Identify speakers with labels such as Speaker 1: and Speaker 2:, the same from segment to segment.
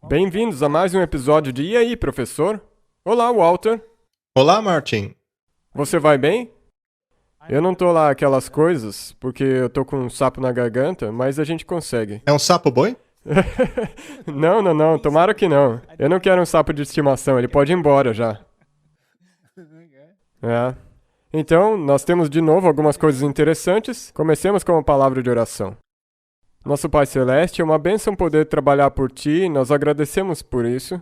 Speaker 1: Bem-vindos a mais um episódio de E aí, professor? Olá, Walter.
Speaker 2: Olá, Martin.
Speaker 1: Você vai bem? Eu não tô lá aquelas coisas, porque eu tô com um sapo na garganta, mas a gente consegue.
Speaker 2: É um sapo-boi?
Speaker 1: Não, tomara que não. Eu não quero um sapo de estimação, ele pode ir embora já. É. Então, nós temos de novo algumas coisas interessantes. Comecemos com uma palavra de oração. Nosso Pai Celeste, é uma bênção poder trabalhar por Ti, e nós agradecemos por isso.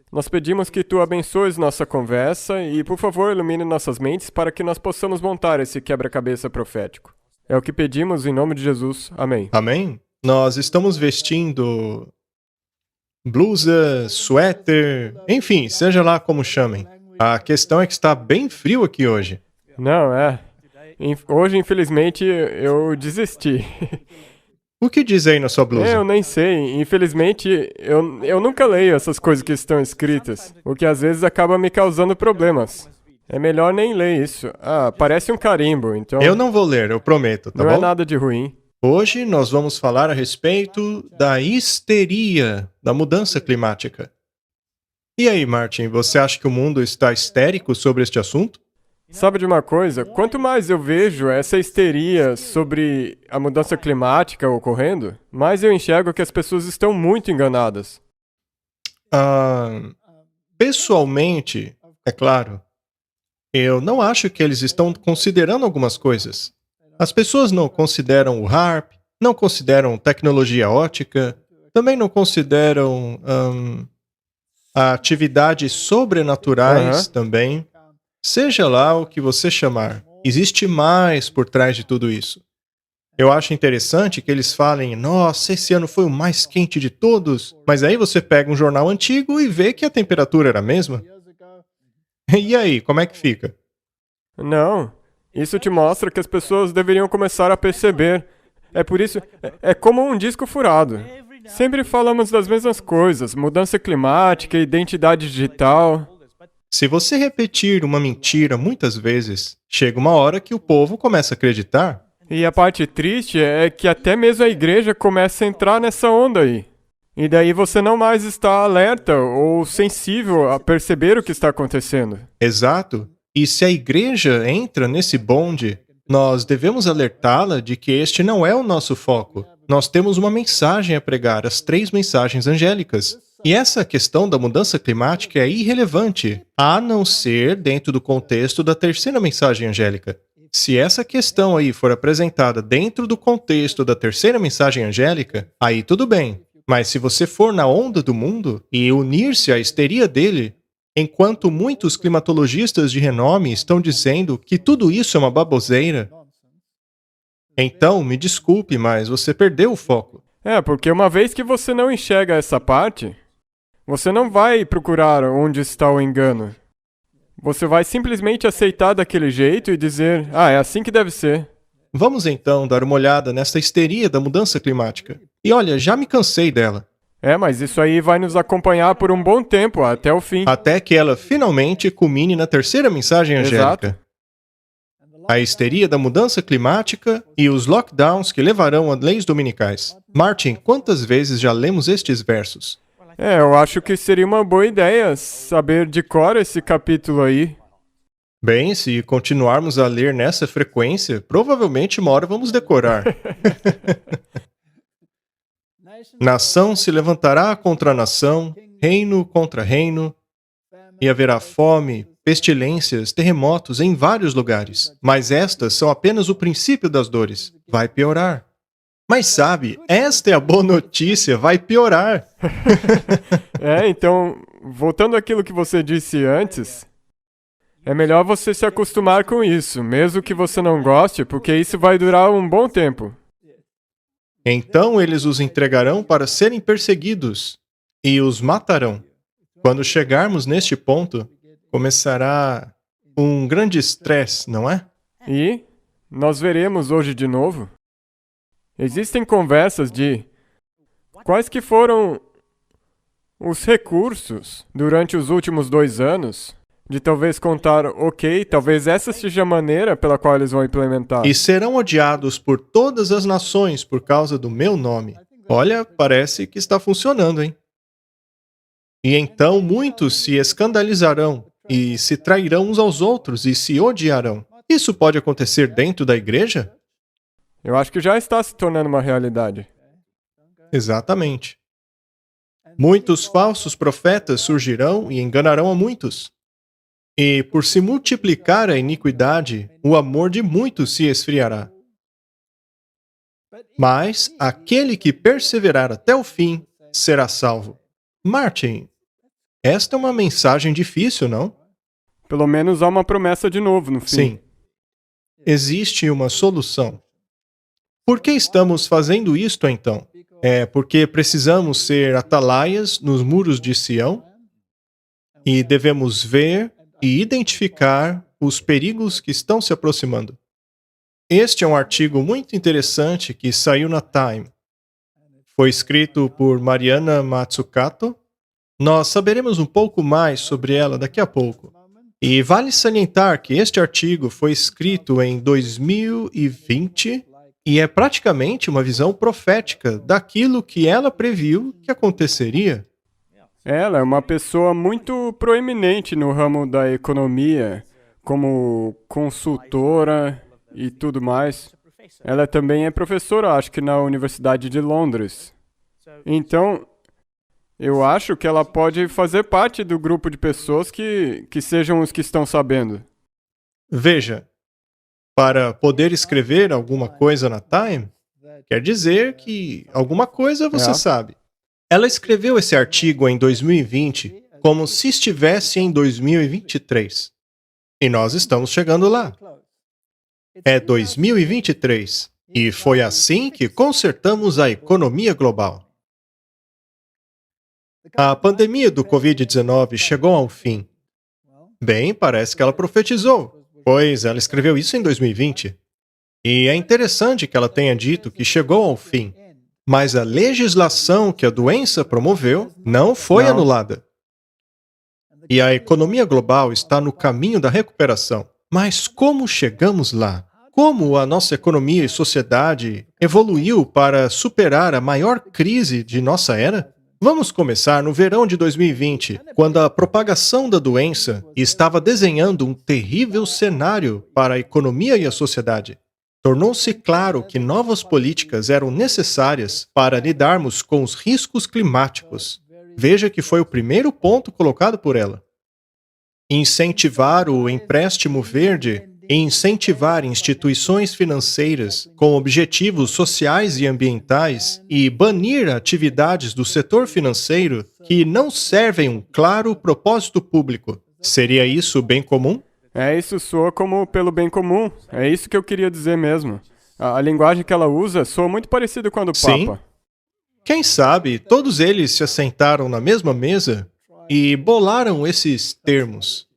Speaker 1: Nós pedimos que Tu abençoes nossa conversa e, por favor, ilumine nossas mentes para que nós possamos montar esse quebra-cabeça profético. É o que pedimos em nome de Jesus. Amém.
Speaker 2: Amém? Nós estamos vestindo blusa, suéter, enfim, seja lá como chamem. A questão é que está bem frio aqui hoje.
Speaker 1: Não, é. Hoje, infelizmente, eu desisti.
Speaker 2: O que diz aí na sua blusa?
Speaker 1: Eu nem sei. Infelizmente, eu nunca leio essas coisas que estão escritas, o que às vezes acaba me causando problemas. É melhor nem ler isso. Ah, parece um carimbo, então
Speaker 2: Eu não vou ler, eu prometo, tá
Speaker 1: não
Speaker 2: bom?
Speaker 1: é nada de ruim.
Speaker 2: Hoje nós vamos falar a respeito da histeria da mudança climática. E aí, Martin, você acha que o mundo está histérico sobre este assunto?
Speaker 1: Sabe de uma coisa? Quanto mais eu vejo essa histeria sobre a mudança climática ocorrendo, mais eu enxergo que as pessoas estão muito enganadas.
Speaker 2: Pessoalmente, é claro, eu não acho que eles estão considerando algumas coisas. As pessoas não consideram o HAARP, não consideram tecnologia ótica, também não consideram atividades sobrenaturais também. Seja lá o que você chamar, existe mais por trás de tudo isso. Eu acho interessante que eles falem, nossa, esse ano foi o mais quente de todos, mas aí você pega um jornal antigo e vê que a temperatura era a mesma. E aí, como é que fica?
Speaker 1: Não, isso te mostra que as pessoas deveriam começar a perceber. É por isso, é como um disco furado. Sempre falamos das mesmas coisas, mudança climática, identidade digital.
Speaker 2: Se você repetir uma mentira muitas vezes, chega uma hora que o povo começa a acreditar.
Speaker 1: E a parte triste é que até mesmo a igreja começa a entrar nessa onda aí. E daí você não mais está alerta ou sensível a perceber o que está acontecendo.
Speaker 2: Exato. E se a igreja entra nesse bonde, nós devemos alertá-la de que este não é o nosso foco. Nós temos uma mensagem a pregar, as 3 mensagens angélicas. E essa questão da mudança climática é irrelevante, a não ser dentro do contexto da 3ª mensagem angélica. Se essa questão aí for apresentada dentro do contexto da 3ª mensagem angélica, aí tudo bem. Mas se você for na onda do mundo e unir-se à histeria dele, enquanto muitos climatologistas de renome estão dizendo que tudo isso é uma baboseira, então, me desculpe, mas você perdeu o foco.
Speaker 1: É, porque uma vez que você não enxerga essa parte, você não vai procurar onde está o engano. Você vai simplesmente aceitar daquele jeito e dizer, é assim que deve ser.
Speaker 2: Vamos então dar uma olhada nessa histeria da mudança climática. E olha, já me cansei dela.
Speaker 1: Mas isso aí vai nos acompanhar por um bom tempo, até o fim.
Speaker 2: Até que ela finalmente culmine na 3ª mensagem angélica.
Speaker 1: Exato.
Speaker 2: A histeria da mudança climática e os lockdowns que levarão a leis dominicais. Martin, quantas vezes já lemos estes versos?
Speaker 1: Eu acho que seria uma boa ideia saber de cor esse capítulo aí.
Speaker 2: Bem, se continuarmos a ler nessa frequência, provavelmente uma hora vamos decorar. Nação se levantará contra nação, reino contra reino, e haverá fome, pestilências, terremotos em vários lugares. Mas estas são apenas o princípio das dores. Vai piorar. Mas sabe, esta é a boa notícia, vai piorar.
Speaker 1: Então, voltando àquilo que você disse antes, é melhor você se acostumar com isso, mesmo que você não goste, porque isso vai durar um bom tempo.
Speaker 2: Então eles os entregarão para serem perseguidos e os matarão. Quando chegarmos neste ponto, começará um grande estresse, não é?
Speaker 1: E nós veremos hoje de novo. Existem conversas de quais que foram os recursos durante os últimos 2 anos de talvez contar, ok, talvez essa seja a maneira pela qual eles vão implementar.
Speaker 2: E serão odiados por todas as nações por causa do meu nome. Olha, parece que está funcionando, hein? E então muitos se escandalizarão, e se trairão uns aos outros, e se odiarão. Isso pode acontecer dentro da igreja?
Speaker 1: Eu acho que já está se tornando uma realidade.
Speaker 2: Exatamente. Muitos falsos profetas surgirão e enganarão a muitos. E por se multiplicar a iniquidade, o amor de muitos se esfriará. Mas aquele que perseverar até o fim será salvo. Martin, esta é uma mensagem difícil, não?
Speaker 1: Pelo menos há uma promessa de novo no fim.
Speaker 2: Sim. Existe uma solução. Por que estamos fazendo isto então? É porque precisamos ser atalaias nos muros de Sião e devemos ver e identificar os perigos que estão se aproximando. Este é um artigo muito interessante que saiu na Time. Foi escrito por Mariana Mazzucato. Nós saberemos um pouco mais sobre ela daqui a pouco. E vale salientar que este artigo foi escrito em 2020 e é praticamente uma visão profética daquilo que ela previu que aconteceria.
Speaker 1: Ela é uma pessoa muito proeminente no ramo da economia, como consultora e tudo mais. Ela também é professora, acho que na Universidade de Londres. Então, eu acho que ela pode fazer parte do grupo de pessoas que sejam os que estão sabendo.
Speaker 2: Veja, para poder escrever alguma coisa na Time, quer dizer que alguma coisa você
Speaker 1: É.
Speaker 2: sabe. Ela escreveu esse artigo em 2020 como se estivesse em 2023. E nós estamos chegando lá. É 2023. E foi assim que consertamos a economia global. A pandemia do Covid-19 chegou ao fim. Bem, parece que ela profetizou, pois ela escreveu isso em 2020. E é interessante que ela tenha dito que chegou ao fim. Mas a legislação que a doença promoveu não foi
Speaker 1: Não.
Speaker 2: anulada. E a economia global está no caminho da recuperação. Mas como chegamos lá? Como a nossa economia e sociedade evoluiu para superar a maior crise de nossa era? Vamos começar no verão de 2020, quando a propagação da doença estava desenhando um terrível cenário para a economia e a sociedade. Tornou-se claro que novas políticas eram necessárias para lidarmos com os riscos climáticos. Veja que foi o primeiro ponto colocado por ela. Incentivar o empréstimo verde e incentivar instituições financeiras com objetivos sociais e ambientais e banir atividades do setor financeiro que não servem um claro propósito público. Seria isso bem comum?
Speaker 1: Isso soa como pelo bem comum. É isso que eu queria dizer mesmo. A linguagem que ela usa soa muito parecida com a do
Speaker 2: Sim.
Speaker 1: Papa.
Speaker 2: Quem sabe todos eles se assentaram na mesma mesa e bolaram esses termos.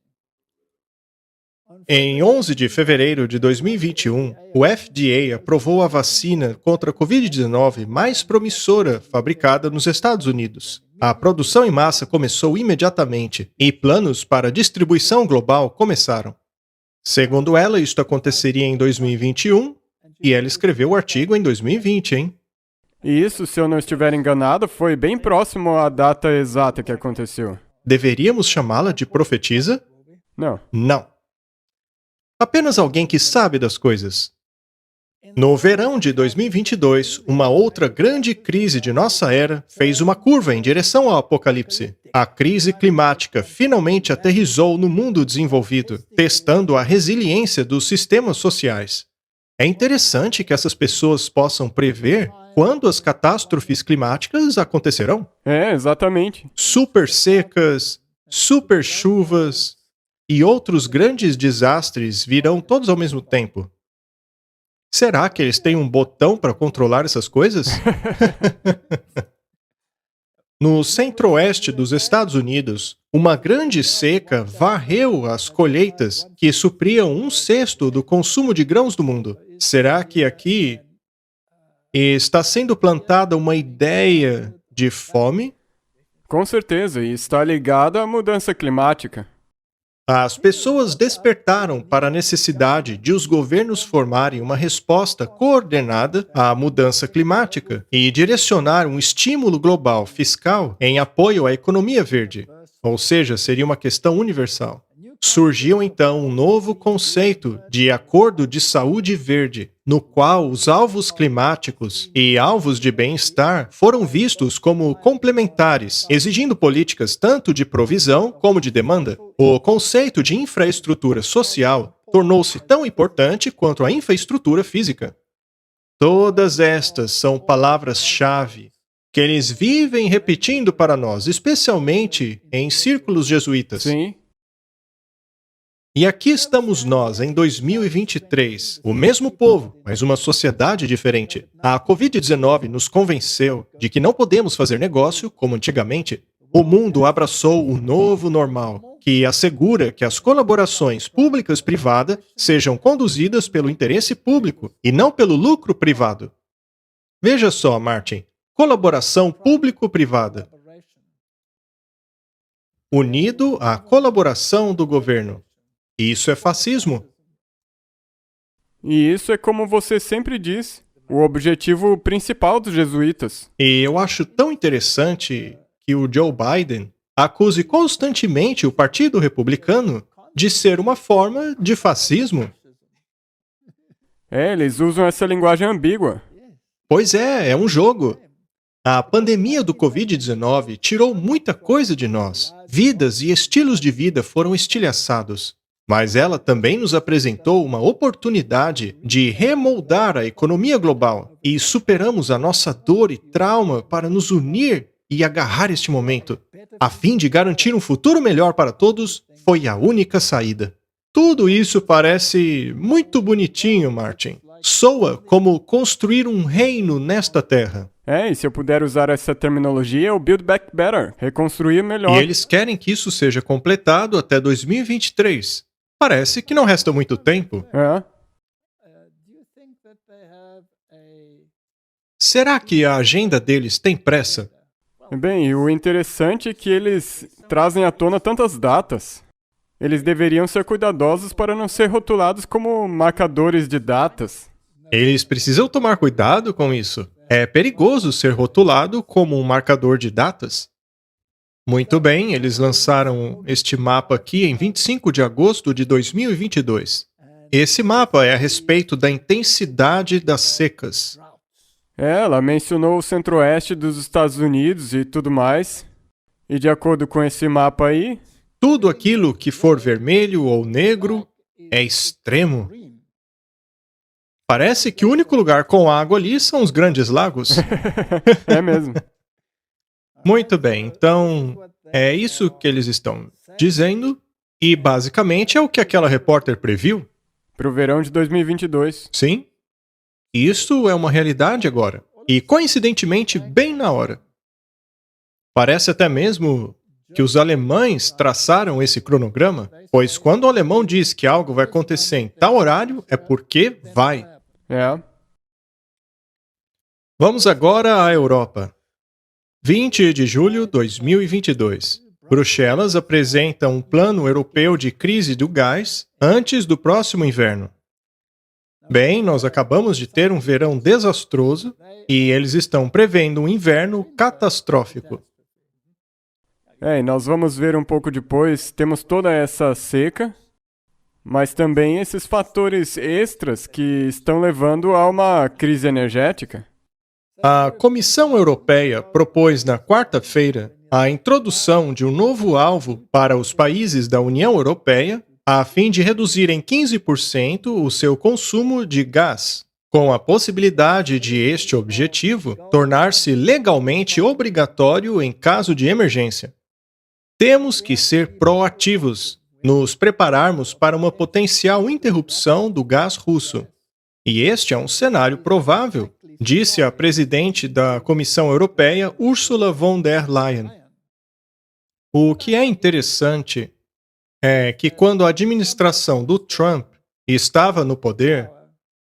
Speaker 2: Em 11 de fevereiro de 2021, o FDA aprovou a vacina contra a Covid-19 mais promissora fabricada nos Estados Unidos. A produção em massa começou imediatamente e planos para distribuição global começaram. Segundo ela, isto aconteceria em 2021 e ela escreveu o artigo em 2020, hein?
Speaker 1: E isso, se eu não estiver enganado, foi bem próximo à data exata que aconteceu.
Speaker 2: Deveríamos chamá-la de profetisa?
Speaker 1: Não.
Speaker 2: Não. Apenas alguém que sabe das coisas. No verão de 2022, uma outra grande crise de nossa era fez uma curva em direção ao apocalipse. A crise climática finalmente aterrissou no mundo desenvolvido, testando a resiliência dos sistemas sociais. É interessante que essas pessoas possam prever quando as catástrofes climáticas acontecerão.
Speaker 1: Exatamente.
Speaker 2: Super secas, super chuvas e outros grandes desastres virão todos ao mesmo tempo. Será que eles têm um botão para controlar essas coisas? No centro-oeste dos Estados Unidos, uma grande seca varreu as colheitas que supriam 1/6 do consumo de grãos do mundo. Será que aqui está sendo plantada uma ideia de fome?
Speaker 1: Com certeza, e está ligada à mudança climática.
Speaker 2: As pessoas despertaram para a necessidade de os governos formarem uma resposta coordenada à mudança climática e direcionar um estímulo global fiscal em apoio à economia verde, ou seja, seria uma questão universal. Surgiu então um novo conceito de acordo de saúde verde, no qual os alvos climáticos e alvos de bem-estar foram vistos como complementares, exigindo políticas tanto de provisão como de demanda. O conceito de infraestrutura social tornou-se tão importante quanto a infraestrutura física. Todas estas são palavras-chave que eles vivem repetindo para nós, especialmente em círculos jesuítas.
Speaker 1: Sim.
Speaker 2: E aqui estamos nós, em 2023, o mesmo povo, mas uma sociedade diferente. A Covid-19 nos convenceu de que não podemos fazer negócio como antigamente. O mundo abraçou o novo normal, que assegura que as colaborações públicas-privadas sejam conduzidas pelo interesse público e não pelo lucro privado. Veja só, Martin, colaboração público-privada, unido à colaboração do governo. Isso é fascismo.
Speaker 1: E isso é como você sempre diz, o objetivo principal dos jesuítas.
Speaker 2: E eu acho tão interessante que o Joe Biden acuse constantemente o Partido Republicano de ser uma forma de fascismo.
Speaker 1: Eles usam essa linguagem ambígua.
Speaker 2: Pois é um jogo. A pandemia do Covid-19 tirou muita coisa de nós. Vidas e estilos de vida foram estilhaçados. Mas ela também nos apresentou uma oportunidade de remoldar a economia global e superamos a nossa dor e trauma para nos unir e agarrar este momento. A fim de garantir um futuro melhor para todos, foi a única saída. Tudo isso parece muito bonitinho, Martin. Soa como construir um reino nesta terra.
Speaker 1: E se eu puder usar essa terminologia, o Build Back Better, reconstruir melhor.
Speaker 2: E eles querem que isso seja completado até 2023. Parece que não resta muito tempo. Será que a agenda deles tem pressa?
Speaker 1: Bem, e o interessante é que eles trazem à tona tantas datas. Eles deveriam ser cuidadosos para não ser rotulados como marcadores de datas.
Speaker 2: Eles precisam tomar cuidado com isso. É perigoso ser rotulado como um marcador de datas. Muito bem, eles lançaram este mapa aqui em 25 de agosto de 2022. Esse mapa é a respeito da intensidade das secas.
Speaker 1: Ela mencionou o centro-oeste dos Estados Unidos e tudo mais. E de acordo com esse mapa aí...
Speaker 2: Tudo aquilo que for vermelho ou negro é extremo. Parece que o único lugar com água ali são os grandes lagos.
Speaker 1: É mesmo.
Speaker 2: Muito bem, então é isso que eles estão dizendo e basicamente é o que aquela repórter previu.
Speaker 1: Para o verão de 2022.
Speaker 2: Sim, isso é uma realidade agora e coincidentemente bem na hora. Parece até mesmo que os alemães traçaram esse cronograma, pois quando o alemão diz que algo vai acontecer em tal horário é porque vai. Vamos agora à Europa. 20 de julho de 2022. Bruxelas apresenta um plano europeu de crise do gás antes do próximo inverno. Bem, nós acabamos de ter um verão desastroso e eles estão prevendo um inverno catastrófico.
Speaker 1: E nós vamos ver um pouco depois, temos toda essa seca, mas também esses fatores extras que estão levando a uma crise energética.
Speaker 2: A Comissão Europeia propôs na quarta-feira a introdução de um novo alvo para os países da União Europeia a fim de reduzir em 15% o seu consumo de gás, com a possibilidade de este objetivo tornar-se legalmente obrigatório em caso de emergência. Temos que ser proativos, nos prepararmos para uma potencial interrupção do gás russo. E este é um cenário provável, disse a presidente da Comissão Europeia, Ursula von der Leyen. O que é interessante é que quando a administração do Trump estava no poder,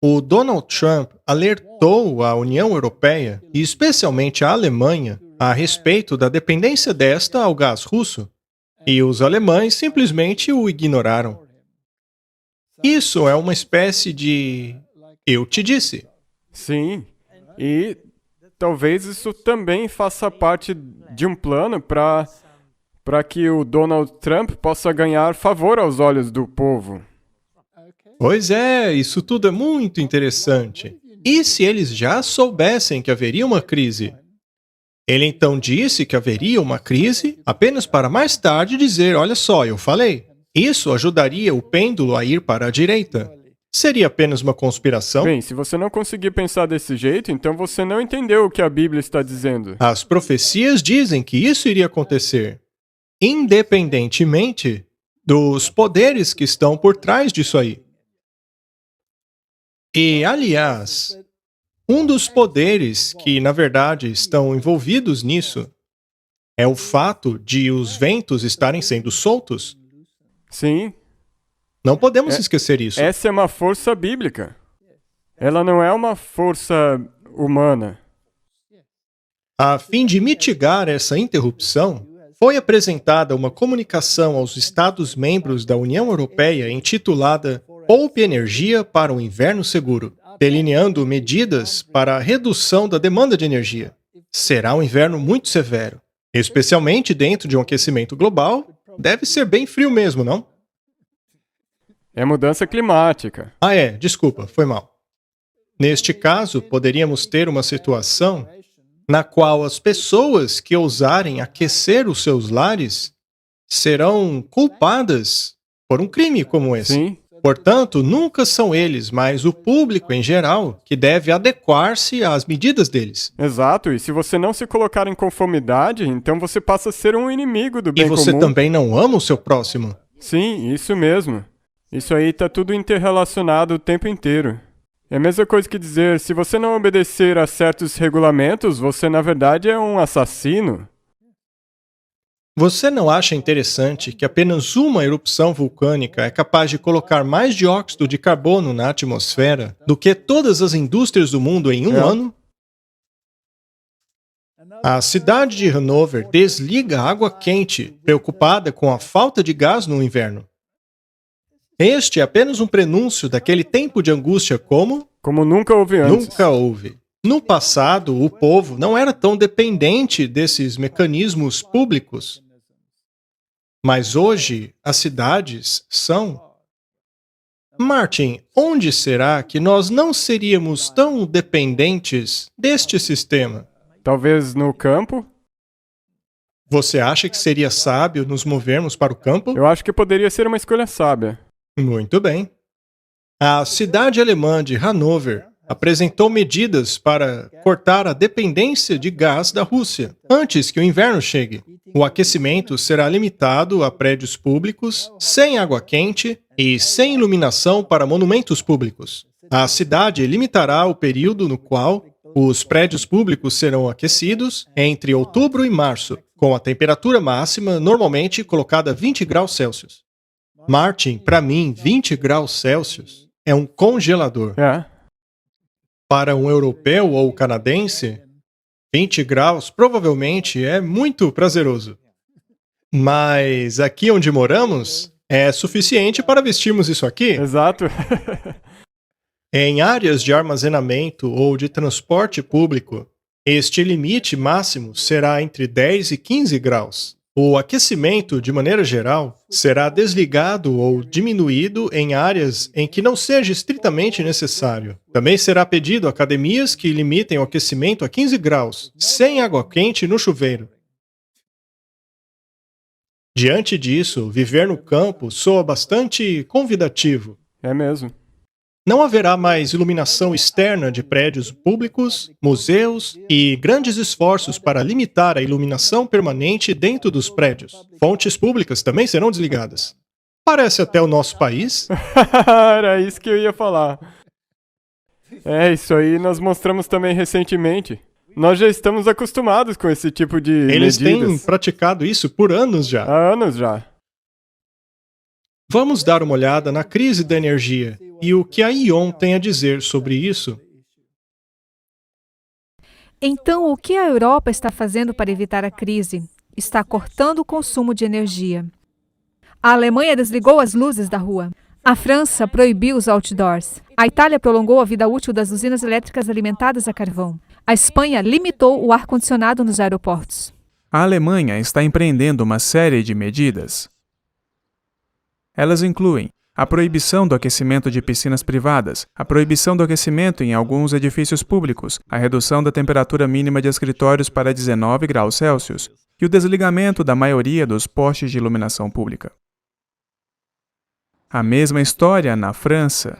Speaker 2: o Donald Trump alertou a União Europeia, e especialmente a Alemanha, a respeito da dependência desta ao gás russo. E os alemães simplesmente o ignoraram. Isso é uma espécie de eu te disse.
Speaker 1: Sim, e talvez isso também faça parte de um plano para que o Donald Trump possa ganhar favor aos olhos do povo.
Speaker 2: Pois é, isso tudo é muito interessante. E se eles já soubessem que haveria uma crise? Ele então disse que haveria uma crise apenas para mais tarde dizer: olha só, eu falei. Isso ajudaria o pêndulo a ir para a direita. Seria apenas uma conspiração?
Speaker 1: Bem, se você não conseguir pensar desse jeito, então você não entendeu o que a Bíblia está dizendo.
Speaker 2: As profecias dizem que isso iria acontecer, independentemente dos poderes que estão por trás disso aí. E, aliás, um dos poderes que, na verdade, estão envolvidos nisso é o fato de os ventos estarem sendo soltos.
Speaker 1: Sim,
Speaker 2: Não podemos esquecer isso.
Speaker 1: essa é uma força bíblica. Ela não é uma força humana.
Speaker 2: A fim de mitigar essa interrupção, foi apresentada uma comunicação aos Estados-membros da União Europeia intitulada Poupe Energia para um Inverno Seguro, delineando medidas para a redução da demanda de energia. Será um inverno muito severo, especialmente dentro de um aquecimento global. Deve ser bem frio mesmo, não?
Speaker 1: É mudança climática.
Speaker 2: Desculpa, foi mal. Neste caso, poderíamos ter uma situação na qual as pessoas que ousarem aquecer os seus lares serão culpadas por um crime como esse.
Speaker 1: Sim,
Speaker 2: Portanto, nunca são eles, mas o público em geral, que deve adequar-se às medidas deles.
Speaker 1: exato. E se você não se colocar em conformidade, então você passa a ser um inimigo do
Speaker 2: E
Speaker 1: bem
Speaker 2: você
Speaker 1: comum.
Speaker 2: também não ama o seu próximo.
Speaker 1: Sim, isso mesmo. Isso aí tá tudo interrelacionado o tempo inteiro. É a mesma coisa que dizer, se você não obedecer a certos regulamentos, você na verdade é um assassino.
Speaker 2: Você não acha interessante que apenas uma erupção vulcânica é capaz de colocar mais dióxido de carbono na atmosfera do que todas as indústrias do mundo em um
Speaker 1: É.
Speaker 2: ano? A cidade de Hanover desliga água quente, preocupada com a falta de gás no inverno. Este é apenas um prenúncio daquele tempo de angústia
Speaker 1: Como nunca houve antes.
Speaker 2: nunca houve. No passado, o povo não era tão dependente desses mecanismos públicos. Mas hoje, as cidades são. Martin, onde será que nós não seríamos tão dependentes deste sistema?
Speaker 1: Talvez no campo.
Speaker 2: Você acha que seria sábio nos movermos para o campo?
Speaker 1: Eu acho que poderia ser uma escolha sábia.
Speaker 2: Muito bem. A cidade alemã de Hanover apresentou medidas para cortar a dependência de gás da Rússia antes que o inverno chegue. O aquecimento será limitado a prédios públicos, sem água quente e sem iluminação para monumentos públicos. A cidade limitará o período no qual os prédios públicos serão aquecidos entre outubro e março, com a temperatura máxima normalmente colocada a 20 graus Celsius. Martin, para mim, 20 graus Celsius é um congelador.
Speaker 1: É.
Speaker 2: Para um europeu ou canadense, 20 graus provavelmente é muito prazeroso. Mas aqui onde moramos, é suficiente para vestirmos isso aqui.
Speaker 1: Exato.
Speaker 2: Em áreas de armazenamento ou de transporte público, este limite máximo será entre 10 e 15 graus. O aquecimento, de maneira geral, será desligado ou diminuído em áreas em que não seja estritamente necessário. Também será pedido a academias que limitem o aquecimento a 15 graus, sem água quente no chuveiro. Diante disso, viver no campo soa bastante convidativo.
Speaker 1: É mesmo.
Speaker 2: Não haverá mais iluminação externa de prédios públicos, museus e grandes esforços para limitar a iluminação permanente dentro dos prédios. Fontes públicas também serão desligadas. Parece até o nosso país.
Speaker 1: Era isso que eu ia falar. É, isso aí nós mostramos também recentemente. Nós já estamos acostumados com esse tipo de
Speaker 2: Eles têm
Speaker 1: medidas.
Speaker 2: praticado isso por anos já.
Speaker 1: Há anos já.
Speaker 2: Vamos dar uma olhada na crise da energia e o que a ION tem a dizer sobre isso.
Speaker 3: Então, o que a Europa está fazendo para evitar a crise? Está cortando o consumo de energia. A Alemanha desligou as luzes da rua. A França proibiu os outdoors. A Itália prolongou a vida útil das usinas elétricas alimentadas a carvão. A Espanha limitou o ar-condicionado nos aeroportos.
Speaker 4: A Alemanha está empreendendo uma série de medidas. Elas incluem a proibição do aquecimento de piscinas privadas, a proibição do aquecimento em alguns edifícios públicos, a redução da temperatura mínima de escritórios para 19 graus Celsius e o desligamento da maioria dos postes de iluminação pública. A mesma história na França.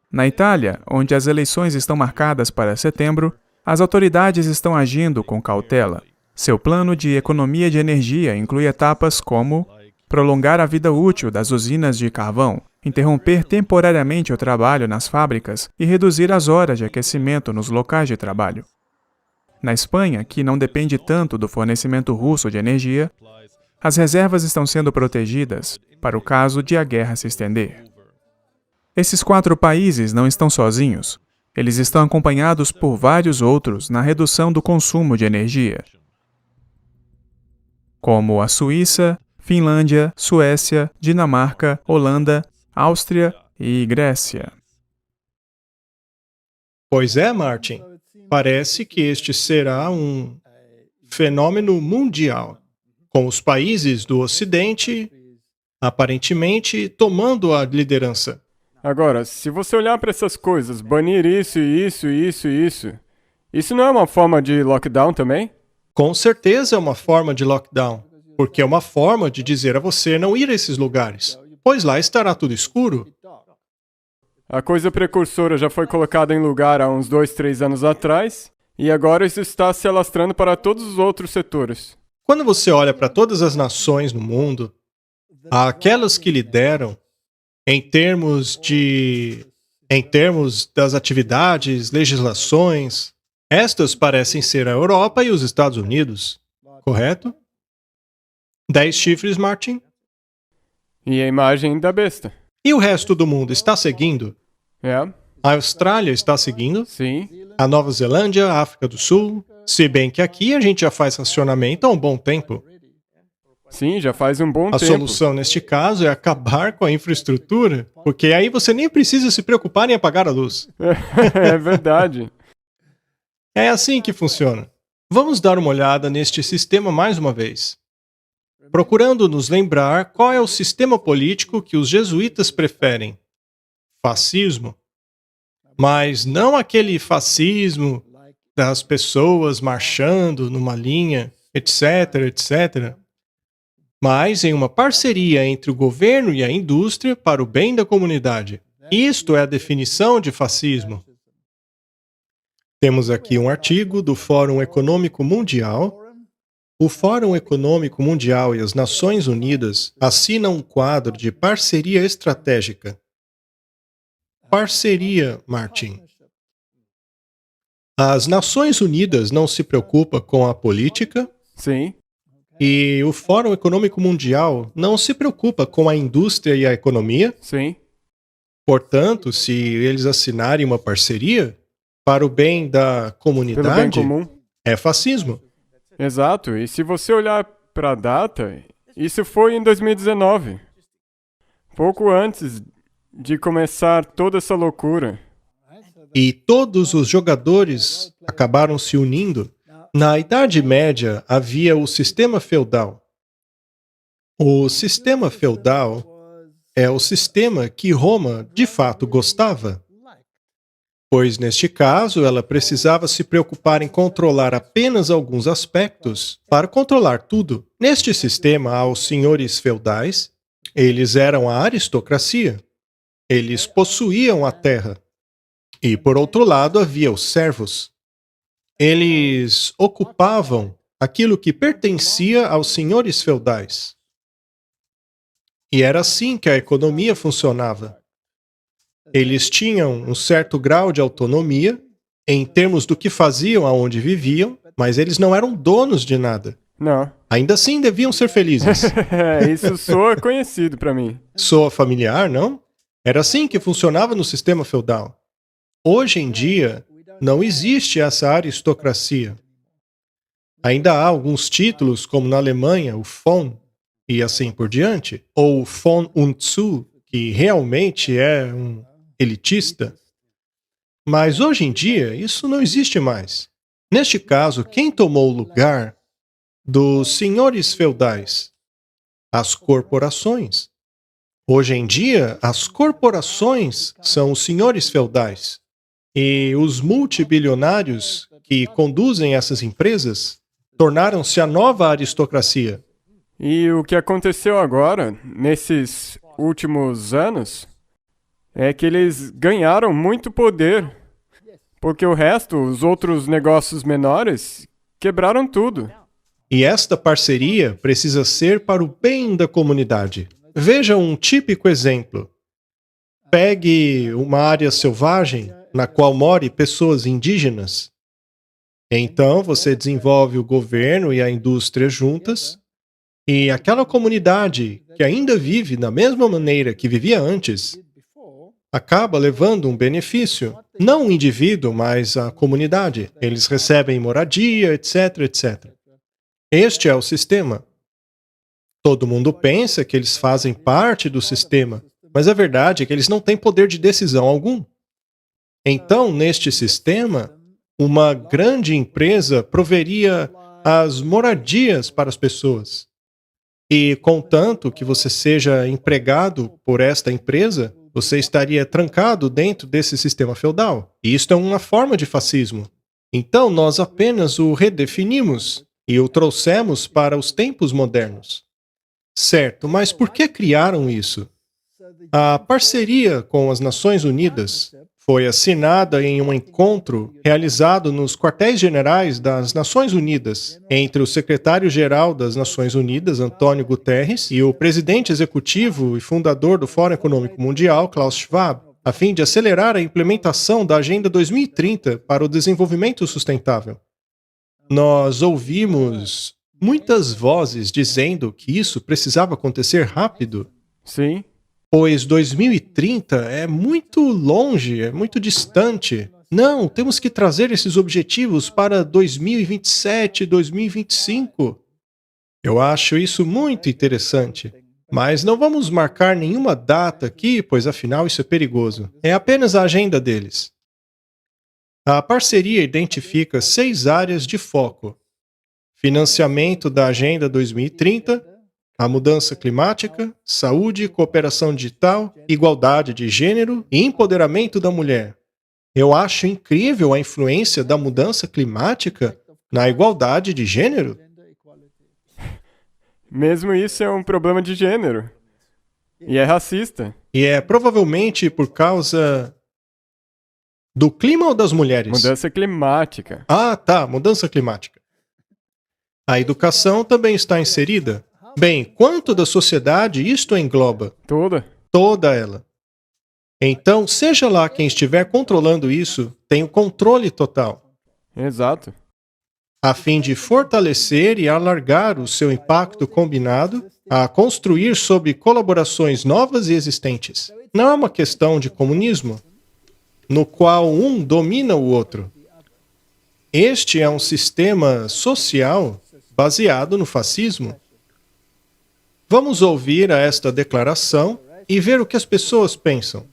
Speaker 4: Na Itália, onde as eleições estão marcadas para setembro, as autoridades estão agindo com cautela. Seu plano de economia de energia inclui etapas como prolongar a vida útil das usinas de carvão, interromper temporariamente o trabalho nas fábricas e reduzir as horas de aquecimento nos locais de trabalho. Na Espanha, que não depende tanto do fornecimento russo de energia, as reservas estão sendo protegidas para o caso de a guerra se estender. Esses 4 países não estão sozinhos. Eles estão acompanhados por vários outros na redução do consumo de energia, como a Suíça, Finlândia, Suécia, Dinamarca, Holanda, Áustria e Grécia.
Speaker 2: Pois é, Martin. Parece que este será um fenômeno mundial, com os países do Ocidente, aparentemente, tomando a liderança.
Speaker 1: Agora, se você olhar para essas coisas, banir isso, isso não é uma forma de lockdown também?
Speaker 2: Com certeza é uma forma de lockdown, porque é uma forma de dizer a você não ir a esses lugares, pois lá estará tudo escuro.
Speaker 1: A coisa precursora já foi colocada em lugar há uns 2, 3 anos atrás, e agora isso está se alastrando para todos os outros setores.
Speaker 2: Quando você olha para todas as nações no mundo, aquelas que lideram, em termos das atividades, legislações, estas parecem ser a Europa e os Estados Unidos, correto? 10 chifres, Martin?
Speaker 1: E a imagem da besta.
Speaker 2: E o resto do mundo está seguindo?
Speaker 1: É,
Speaker 2: A Austrália está seguindo?
Speaker 1: sim.
Speaker 2: A Nova Zelândia, a África do Sul? Se bem que aqui a gente já faz racionamento há um bom tempo.
Speaker 1: Sim, já faz um bom
Speaker 2: A
Speaker 1: tempo.
Speaker 2: solução neste caso é acabar com a infraestrutura, porque aí você nem precisa se preocupar em apagar a luz.
Speaker 1: É verdade.
Speaker 2: É assim que funciona. Vamos dar uma olhada neste sistema mais uma vez, procurando nos lembrar qual é o sistema político que os jesuítas preferem. Fascismo. Mas não aquele fascismo das pessoas marchando numa linha, etc, etc. Mas em uma parceria entre o governo e a indústria para o bem da comunidade. Isto é a definição de fascismo. Temos aqui um artigo do Fórum Econômico Mundial. O Fórum Econômico Mundial e as Nações Unidas assinam um quadro de parceria estratégica. Parceria, Martin. As Nações Unidas não se preocupam com a política
Speaker 1: Sim,
Speaker 2: e o Fórum Econômico Mundial não se preocupa com a indústria e a economia.
Speaker 1: sim.
Speaker 2: Portanto, se eles assinarem uma parceria para o bem da
Speaker 1: Pelo bem
Speaker 2: comunidade,
Speaker 1: comum.
Speaker 2: é fascismo.
Speaker 1: Exato. E se você olhar para a data, isso foi em 2019. Pouco antes de começar toda essa loucura.
Speaker 2: E todos os jogadores acabaram se unindo. Na Idade Média havia o sistema feudal. O sistema feudal é o sistema que Roma de fato gostava, pois neste caso ela precisava se preocupar em controlar apenas alguns aspectos para controlar tudo. Neste sistema há os senhores feudais, eles eram a aristocracia, eles possuíam a terra. E por outro lado havia os servos. Eles ocupavam aquilo que pertencia aos senhores feudais. E era assim que a economia funcionava. Eles tinham um certo grau de autonomia em termos do que faziam aonde viviam, mas eles não eram donos de nada.
Speaker 1: Não.
Speaker 2: Ainda assim deviam ser felizes.
Speaker 1: Isso soa conhecido para mim.
Speaker 2: Soa familiar, não? Era assim que funcionava no sistema feudal. Hoje em dia, não existe essa aristocracia. Ainda há alguns títulos, como na Alemanha, o Fon, e assim por diante, ou von und zu, que realmente é um elitista. Mas hoje em dia, isso não existe mais. Neste caso, quem tomou o lugar dos senhores feudais? As corporações. Hoje em dia, as corporações são os senhores feudais. E os multibilionários que conduzem essas empresas tornaram-se a nova aristocracia.
Speaker 1: E o que aconteceu agora, nesses últimos anos, é que eles ganharam muito poder, porque o resto, os outros negócios menores, quebraram tudo.
Speaker 2: E esta parceria precisa ser para o bem da comunidade. Veja um típico exemplo. Pegue uma área selvagem na qual morem pessoas indígenas. Então, você desenvolve o governo e a indústria juntas, e aquela comunidade que ainda vive da mesma maneira que vivia antes, acaba levando um benefício. Não o indivíduo, mas a comunidade. Eles recebem moradia, etc, etc. Este é o sistema. Todo mundo pensa que eles fazem parte do sistema, mas a verdade é que eles não têm poder de decisão algum. Então, neste sistema, uma grande empresa proveria as moradias para as pessoas. E, contanto que você seja empregado por esta empresa, você estaria trancado dentro desse sistema feudal. E isto é uma forma de fascismo. Então, nós apenas o redefinimos e o trouxemos para os tempos modernos. Certo, mas por que criaram isso? A parceria com as Nações Unidas foi assinada em um encontro realizado nos quartéis-generais das Nações Unidas, entre o secretário-geral das Nações Unidas, Antônio Guterres, e o presidente executivo e fundador do Fórum Econômico Mundial, Klaus Schwab, a fim de acelerar a implementação da Agenda 2030 para o desenvolvimento sustentável. Nós ouvimos muitas vozes dizendo que isso precisava acontecer rápido.
Speaker 1: Sim.
Speaker 2: Pois 2030 é muito longe, é muito distante. Não, temos que trazer esses objetivos para 2027, 2025. Eu acho isso muito interessante. Mas não vamos marcar nenhuma data aqui, pois afinal isso é perigoso. É apenas a agenda deles. A parceria identifica 6 áreas de foco: financiamento da Agenda 2030, a mudança climática, saúde, cooperação digital, igualdade de gênero e empoderamento da mulher. Eu acho incrível a influência da mudança climática na igualdade de gênero.
Speaker 1: Mesmo isso é um problema de gênero. E é racista.
Speaker 2: E é provavelmente por causa do clima ou das mulheres?
Speaker 1: Mudança climática.
Speaker 2: Ah, tá, mudança climática. A educação também está inserida. Bem, quanto da sociedade isto engloba?
Speaker 1: Toda.
Speaker 2: Toda ela. Então, seja lá quem estiver controlando isso, tem o controle total,
Speaker 1: Exato.
Speaker 2: a fim de fortalecer e alargar o seu impacto combinado, a construir sobre colaborações novas e existentes. Não é uma questão de comunismo, no qual um domina o outro. Este é um sistema social baseado no fascismo. Vamos ouvir a esta declaração e ver o que as pessoas pensam.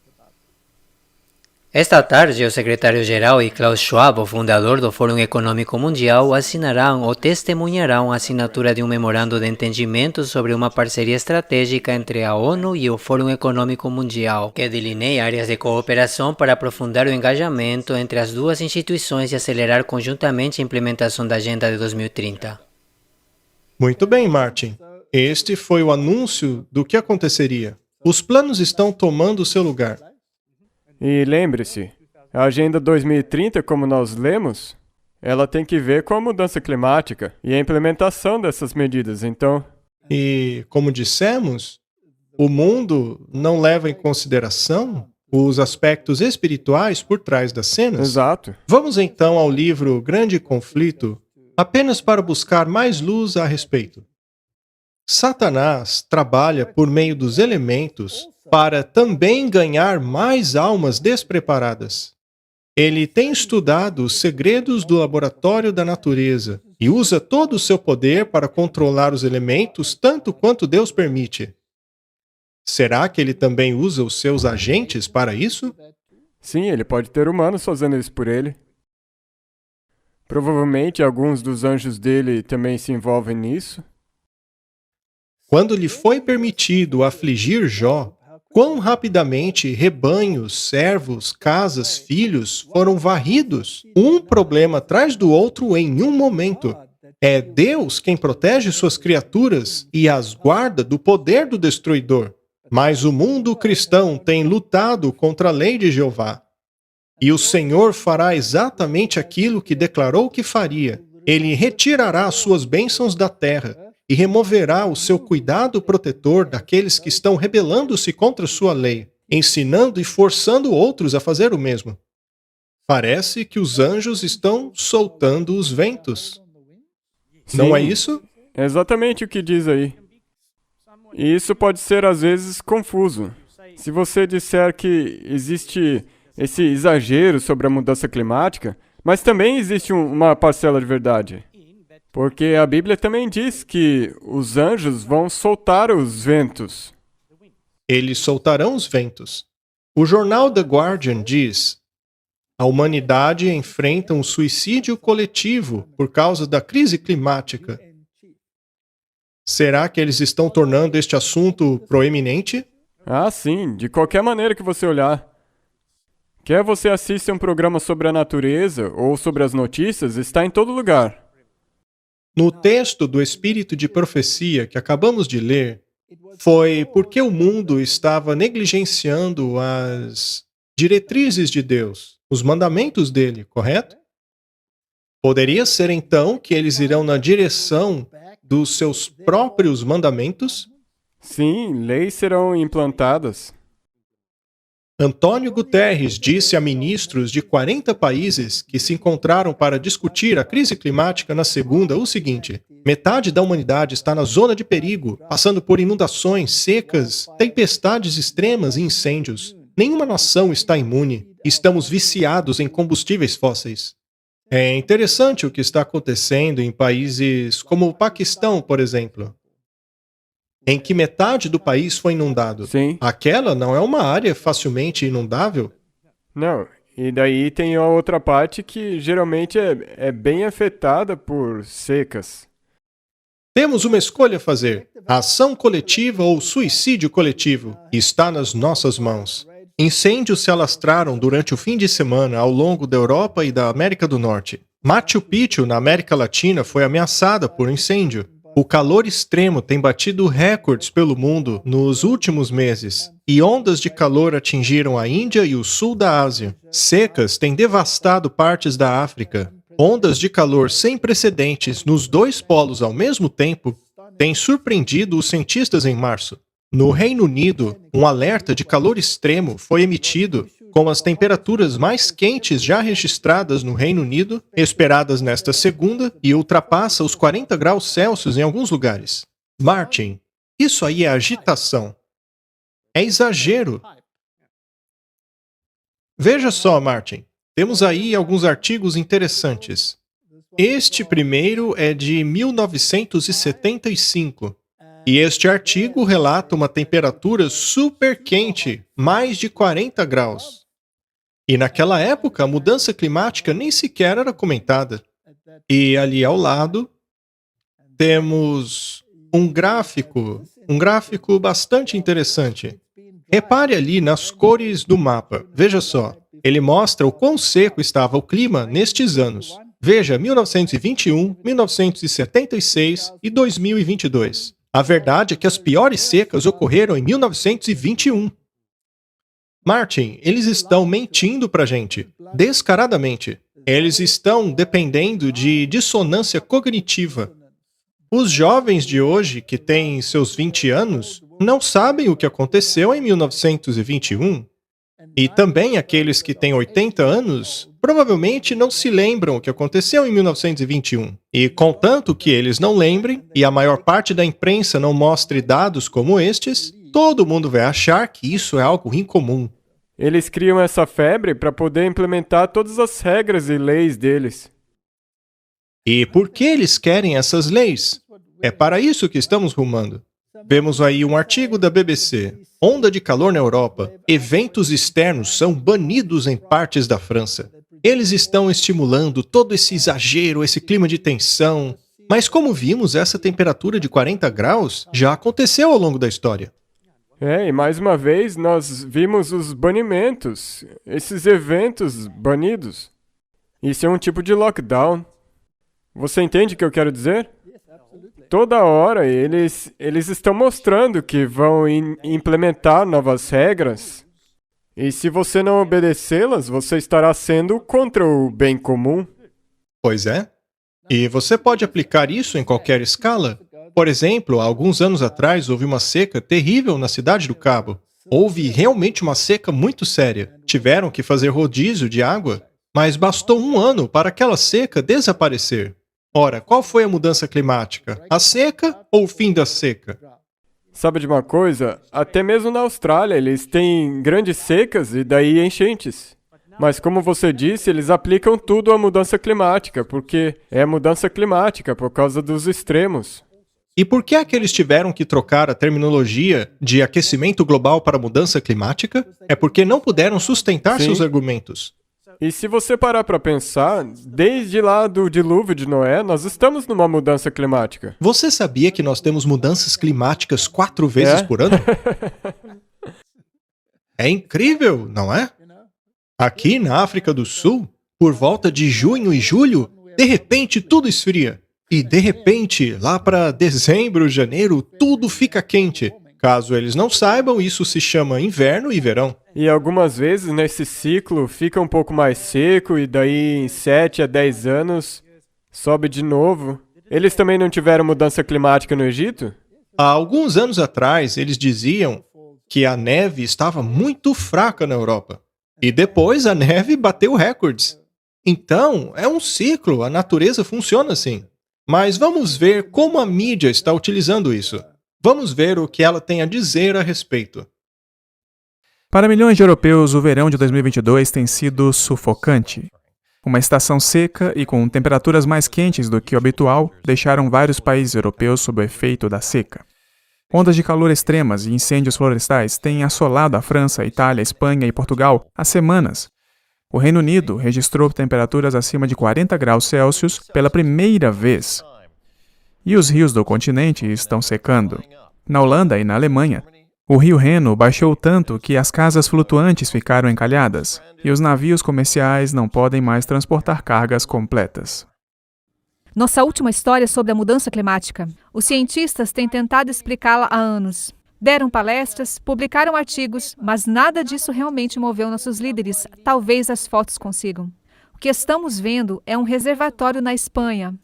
Speaker 5: Esta tarde, o secretário-geral e Klaus Schwab, o fundador do Fórum Econômico Mundial, assinarão ou testemunharão a assinatura de um memorando de entendimento sobre uma parceria estratégica entre a ONU e o Fórum Econômico Mundial, que delineia áreas de cooperação para aprofundar o engajamento entre as duas instituições e acelerar conjuntamente a implementação da Agenda de 2030.
Speaker 2: Muito bem, Martin. Este foi o anúncio do que aconteceria. Os planos estão tomando seu lugar.
Speaker 1: E lembre-se, a Agenda 2030, como nós lemos, ela tem que ver com a mudança climática e a implementação dessas medidas, então...
Speaker 2: E, como dissemos, o mundo não leva em consideração os aspectos espirituais por trás das cenas.
Speaker 1: Exato.
Speaker 2: Vamos então ao livro Grande Conflito, apenas para buscar mais luz a respeito. Satanás trabalha por meio dos elementos para também ganhar mais almas despreparadas. Ele tem estudado os segredos do laboratório da natureza e usa todo o seu poder para controlar os elementos tanto quanto Deus permite. Será que ele também usa os seus agentes para isso?
Speaker 1: Sim, ele pode ter humanos fazendo isso por ele. Provavelmente alguns dos anjos dele também se envolvem nisso.
Speaker 2: Quando lhe foi permitido afligir Jó, quão rapidamente rebanhos, servos, casas, filhos foram varridos, um problema atrás do outro em um momento. É Deus quem protege suas criaturas e as guarda do poder do destruidor. Mas o mundo cristão tem lutado contra a lei de Jeová. E o Senhor fará exatamente aquilo que declarou que faria. Ele retirará as suas bênçãos da terra e removerá o seu cuidado protetor daqueles que estão rebelando-se contra sua lei, ensinando e forçando outros a fazer o mesmo. Parece que os anjos estão soltando os ventos. Não é
Speaker 1: Sim,
Speaker 2: isso?
Speaker 1: é exatamente o que diz aí. E isso pode ser às vezes confuso. Se você disser que existe esse exagero sobre a mudança climática, mas também existe uma parcela de verdade. Porque a Bíblia também diz que os anjos vão soltar os ventos.
Speaker 2: Eles soltarão os ventos. O jornal The Guardian diz: a humanidade enfrenta um suicídio coletivo por causa da crise climática. Será que eles estão tornando este assunto proeminente?
Speaker 1: Ah, sim, de qualquer maneira que você olhar. Quer você assista um programa sobre a natureza ou sobre as notícias, está em todo lugar.
Speaker 2: No texto do Espírito de Profecia que acabamos de ler, foi porque o mundo estava negligenciando as diretrizes de Deus, os mandamentos dele, correto? Poderia ser então que eles irão na direção dos seus próprios mandamentos?
Speaker 1: Sim, leis serão implantadas.
Speaker 2: Antônio Guterres disse a ministros de 40 países que se encontraram para discutir a crise climática na segunda o seguinte: metade da humanidade está na zona de perigo, passando por inundações, secas, tempestades extremas e incêndios. Nenhuma nação está imune. Estamos viciados em combustíveis fósseis. É interessante o que está acontecendo em países como o Paquistão, por exemplo, em que metade do país foi inundado.
Speaker 1: Sim.
Speaker 2: Aquela não é uma área facilmente inundável?
Speaker 1: Não, e daí tem a outra parte que geralmente é bem afetada por secas.
Speaker 2: Temos uma escolha a fazer: ação coletiva ou suicídio coletivo. Está nas nossas mãos. Incêndios se alastraram durante o fim de semana ao longo da Europa e da América do Norte. Machu Picchu, na América Latina, foi ameaçada por incêndio. O calor extremo tem batido recordes pelo mundo nos últimos meses, e ondas de calor atingiram a Índia e o sul da Ásia. Secas têm devastado partes da África. Ondas de calor sem precedentes nos dois polos ao mesmo tempo têm surpreendido os cientistas em março. No Reino Unido, um alerta de calor extremo foi emitido, com as temperaturas mais quentes já registradas no Reino Unido, esperadas nesta segunda, e ultrapassa os 40 graus Celsius em alguns lugares. Martin, isso aí é agitação. É exagero. Veja só, Martin, temos aí alguns artigos interessantes. Este primeiro é de 1975. E este artigo relata uma temperatura super quente, mais de 40 graus. E naquela época, a mudança climática nem sequer era comentada. E ali ao lado, temos um gráfico bastante interessante. Repare ali nas cores do mapa. Veja só, ele mostra o quão seco estava o clima nestes anos. Veja 1921, 1976 e 2022. A verdade é que as piores secas ocorreram em 1921. Martin, eles estão mentindo pra gente, descaradamente. Eles estão dependendo de dissonância cognitiva. Os jovens de hoje, que têm seus 20 anos, não sabem o que aconteceu em 1921. E também aqueles que têm 80 anos provavelmente não se lembram o que aconteceu em 1921. E contanto que eles não lembrem, e a maior parte da imprensa não mostre dados como estes, todo mundo vai achar que isso é algo incomum.
Speaker 1: Eles criam essa febre para poder implementar todas as regras e leis deles.
Speaker 2: E por que eles querem essas leis? É para isso que estamos rumando. Vemos aí um artigo da BBC. Onda de calor na Europa. Eventos externos são banidos em partes da França. Eles estão estimulando todo esse exagero, esse clima de tensão. Mas como vimos, essa temperatura de 40 graus já aconteceu ao longo da história.
Speaker 1: E mais uma vez nós vimos os banimentos, esses eventos banidos. Isso é um tipo de lockdown. Você entende o que eu quero dizer? Toda hora eles estão mostrando que vão implementar novas regras. E se você não obedecê-las, você estará sendo contra o bem comum.
Speaker 2: Pois é. E você pode aplicar isso em qualquer escala. Por exemplo, há alguns anos atrás houve uma seca terrível na cidade do Cabo. Houve realmente uma seca muito séria. Tiveram que fazer rodízio de água, mas bastou um ano para aquela seca desaparecer. Ora, qual foi a mudança climática? A seca ou o fim da seca?
Speaker 1: Sabe de uma coisa? Até mesmo na Austrália eles têm grandes secas e daí enchentes. Mas como você disse, eles aplicam tudo à mudança climática, porque é a mudança climática por causa dos extremos.
Speaker 2: E por que é que eles tiveram que trocar a terminologia de aquecimento global para mudança climática? É porque não puderam sustentar
Speaker 1: Sim.
Speaker 2: seus argumentos.
Speaker 1: E se você parar para pensar, desde lá do dilúvio de Noé, nós estamos numa mudança climática.
Speaker 2: Você sabia que nós temos mudanças climáticas 4 vezes
Speaker 1: É?
Speaker 2: por ano? É incrível, não é? Aqui na África do Sul, por volta de junho e julho, de repente tudo esfria. E de repente, lá para dezembro, janeiro, tudo fica quente. Caso eles não saibam, isso se chama inverno e verão.
Speaker 1: E algumas vezes nesse ciclo fica um pouco mais seco e daí em 7 a 10 anos sobe de novo. Eles também não tiveram mudança climática no Egito?
Speaker 2: Há alguns anos atrás, eles diziam que a neve estava muito fraca na Europa. E depois a neve bateu recordes. Então, é um ciclo, a natureza funciona assim. Mas vamos ver como a mídia está utilizando isso. Vamos ver o que ela tem a dizer a respeito.
Speaker 4: Para milhões de europeus, o verão de 2022 tem sido sufocante. Uma estação seca e com temperaturas mais quentes do que o habitual deixaram vários países europeus sob o efeito da seca. Ondas de calor extremas e incêndios florestais têm assolado a França, Itália, Espanha e Portugal há semanas. O Reino Unido registrou temperaturas acima de 40 graus Celsius pela primeira vez. E os rios do continente estão secando. Na Holanda e na Alemanha, o rio Reno baixou tanto que as casas flutuantes ficaram encalhadas e os navios comerciais não podem mais transportar cargas completas.
Speaker 3: Nossa última história sobre a mudança climática. Os cientistas têm tentado explicá-la há anos. Deram palestras, publicaram artigos, mas nada disso realmente moveu nossos líderes. Talvez as fotos consigam. O que estamos vendo é um reservatório na Espanha.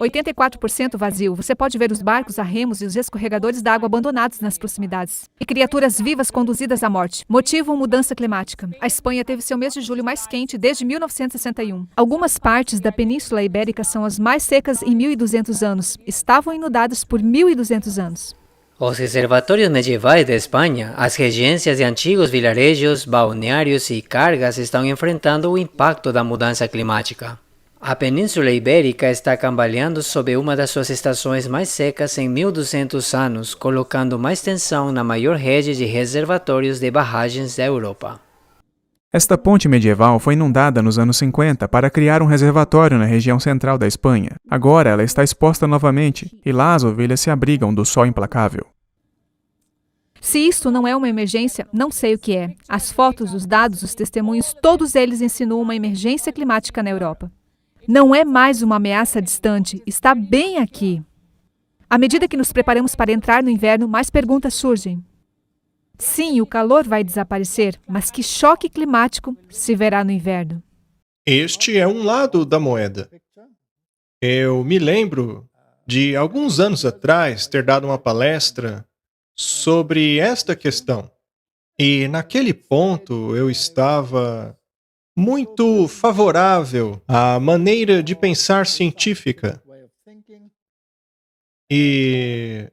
Speaker 3: 84% vazio. Você pode ver os barcos a remos e os escorregadores d'água abandonados nas proximidades. E criaturas vivas conduzidas à morte. Motivam mudança climática. A Espanha teve seu mês de julho mais quente desde 1961. Algumas partes da Península Ibérica são as mais secas em 1.200 anos. Estavam inundadas por 1.200 anos.
Speaker 5: Os reservatórios medievais de Espanha, as regências de antigos vilarejos, balneários e cargas estão enfrentando o impacto da mudança climática. A Península Ibérica está cambaleando sob uma das suas estações mais secas em 1.200 anos, colocando mais tensão na maior rede de reservatórios de barragens da Europa.
Speaker 4: Esta ponte medieval foi inundada nos anos 50 para criar um reservatório na região central da Espanha. Agora ela está exposta novamente e lá as ovelhas se abrigam do sol implacável.
Speaker 3: Se isto não é uma emergência, não sei o que é. As fotos, os dados, os testemunhos, todos eles insinuam uma emergência climática na Europa. Não é mais uma ameaça distante, está bem aqui. À medida que nos preparamos para entrar no inverno, mais perguntas surgem. Sim, o calor vai desaparecer, mas que choque climático se verá no inverno?
Speaker 2: Este é um lado da moeda. Eu me lembro de alguns anos atrás ter dado uma palestra sobre esta questão. E naquele ponto eu estava muito favorável à maneira de pensar científica. E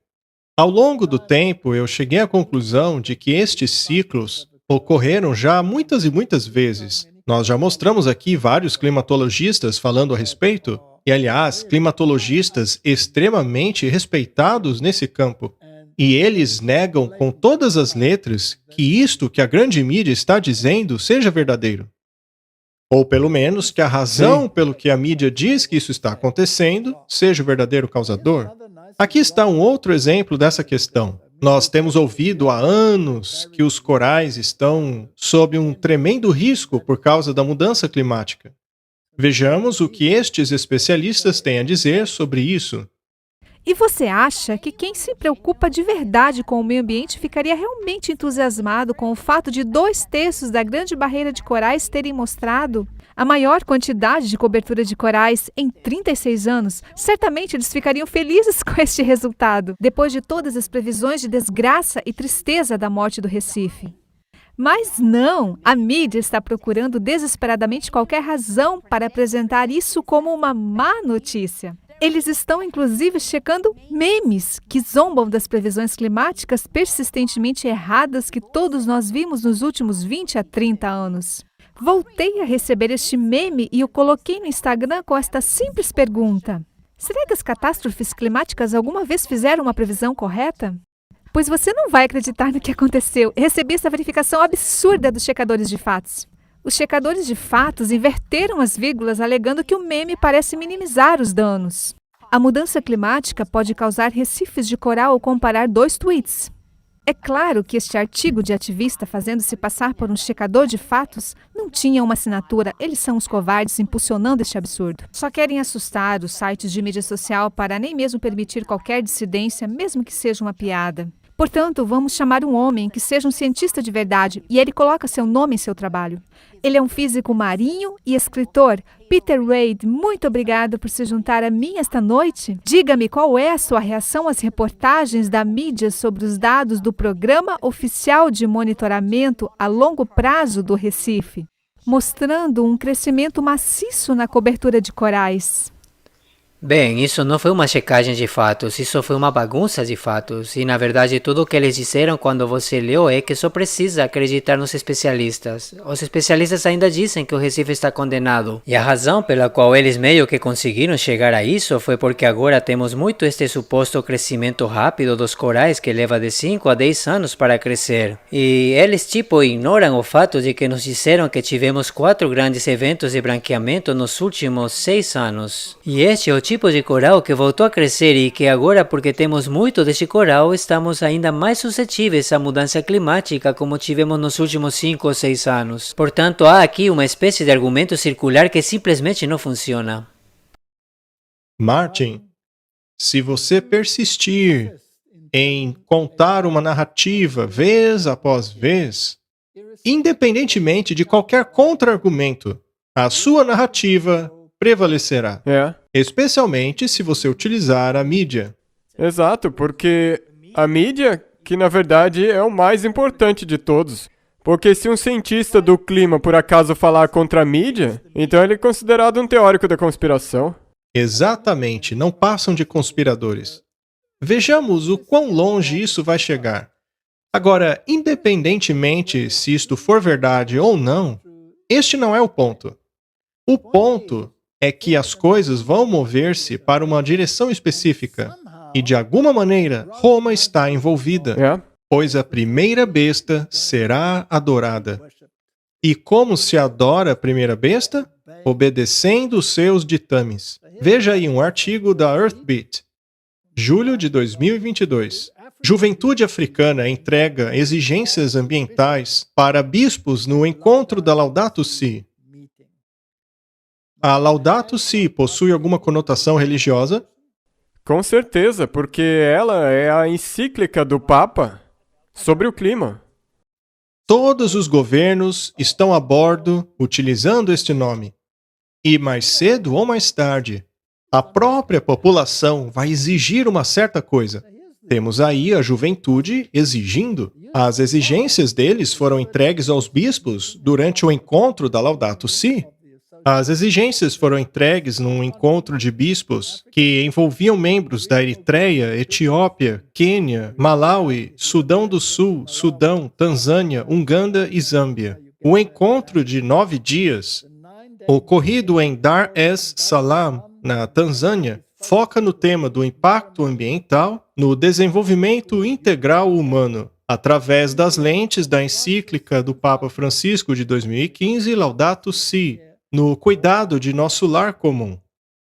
Speaker 2: ao longo do tempo eu cheguei à conclusão de que estes ciclos ocorreram já muitas e muitas vezes. Nós já mostramos aqui vários climatologistas falando a respeito, e aliás, climatologistas extremamente respeitados nesse campo. E eles negam com todas as letras que isto que a grande mídia está dizendo seja verdadeiro. Ou pelo menos que a razão pelo que a mídia diz que isso está acontecendo seja o verdadeiro causador. Aqui está um outro exemplo dessa questão. Nós temos ouvido há anos que os corais estão sob um tremendo risco por causa da mudança climática. Vejamos o que estes especialistas têm a dizer sobre isso.
Speaker 3: E você acha que quem se preocupa de verdade com o meio ambiente ficaria realmente entusiasmado com o fato de 2/3 da Grande Barreira de Corais terem mostrado a maior quantidade de cobertura de corais em 36 anos? Certamente eles ficariam felizes com este resultado, depois de todas as previsões de desgraça e tristeza da morte do Recife. Mas não, a mídia está procurando desesperadamente qualquer razão para apresentar isso como uma má notícia. Eles estão, inclusive, checando memes que zombam das previsões climáticas persistentemente erradas que todos nós vimos nos últimos 20 a 30 anos. Voltei a receber este meme e o coloquei no Instagram com esta simples pergunta: será que as catástrofes climáticas alguma vez fizeram uma previsão correta? Pois você não vai acreditar no que aconteceu. Recebi essa verificação absurda dos checadores de fatos. Os checadores de fatos inverteram as vírgulas, alegando que o meme parece minimizar os danos. A mudança climática pode causar recifes de coral ao comparar 2 tweets. É claro que este artigo de ativista fazendo-se passar por um checador de fatos não tinha uma assinatura. Eles são os covardes impulsionando este absurdo. Só querem assustar os sites de mídia social para nem mesmo permitir qualquer dissidência, mesmo que seja uma piada. Portanto, vamos chamar um homem que seja um cientista de verdade, e ele coloca seu nome em seu trabalho. Ele é um físico marinho e escritor. Peter Wade, muito obrigado por se juntar a mim esta noite. Diga-me qual é a sua reação às reportagens da mídia sobre os dados do Programa Oficial de Monitoramento a Longo Prazo do Recife, mostrando um crescimento maciço na cobertura de corais.
Speaker 5: Bem, isso não foi uma checagem de fatos, isso foi uma bagunça de fatos. E na verdade tudo o que eles disseram quando você leu é que só precisa acreditar nos especialistas. Os especialistas ainda dizem que o Recife está condenado. E a razão pela qual eles meio que conseguiram chegar a isso foi porque agora temos muito este suposto crescimento rápido dos corais que leva de 5 a 10 anos para crescer. E eles ignoram o fato de que nos disseram que tivemos 4 grandes eventos de branqueamento nos últimos 6 anos. E este é o tipo de coral que voltou a crescer e que agora, porque temos muito deste coral, estamos ainda mais suscetíveis à mudança climática como tivemos nos últimos 5 ou 6 anos. Portanto, há aqui uma espécie de argumento circular que simplesmente não funciona.
Speaker 2: Martin, se você persistir em contar uma narrativa vez após vez, independentemente de qualquer contra-argumento, a sua narrativa prevalecerá. Especialmente se você utilizar a mídia.
Speaker 1: Exato, porque a mídia, que na verdade é o mais importante de todos. Porque se um cientista do clima por acaso falar contra a mídia, então ele é considerado um teórico da conspiração.
Speaker 2: Exatamente, não passam de conspiradores. Vejamos o quão longe isso vai chegar. Agora, independentemente se isto for verdade ou não, este não é o ponto. O ponto é que as coisas vão mover-se para uma direção específica. E de alguma maneira, Roma está envolvida, pois a primeira besta será adorada. E como se adora a primeira besta? Obedecendo os seus ditames. Veja aí um artigo da Earthbeat, julho de 2022. Juventude africana entrega exigências ambientais para bispos no encontro da Laudato Si. A Laudato Si possui alguma conotação religiosa?
Speaker 1: Com certeza, porque ela é a encíclica do Papa sobre o clima.
Speaker 2: Todos os governos estão a bordo utilizando este nome. E mais cedo ou mais tarde, a própria população vai exigir uma certa coisa. Temos aí a juventude exigindo. As exigências deles foram entregues aos bispos durante o encontro da Laudato Si. As exigências foram entregues num encontro de bispos que envolviam membros da Eritreia, Etiópia, Quênia, Malawi, Sudão do Sul, Sudão, Tanzânia, Uganda e Zâmbia. O encontro de 9 dias, ocorrido em Dar es Salaam, na Tanzânia, foca no tema do impacto ambiental no desenvolvimento integral humano, através das lentes da encíclica do Papa Francisco de 2015, Laudato Si, no cuidado de nosso lar comum.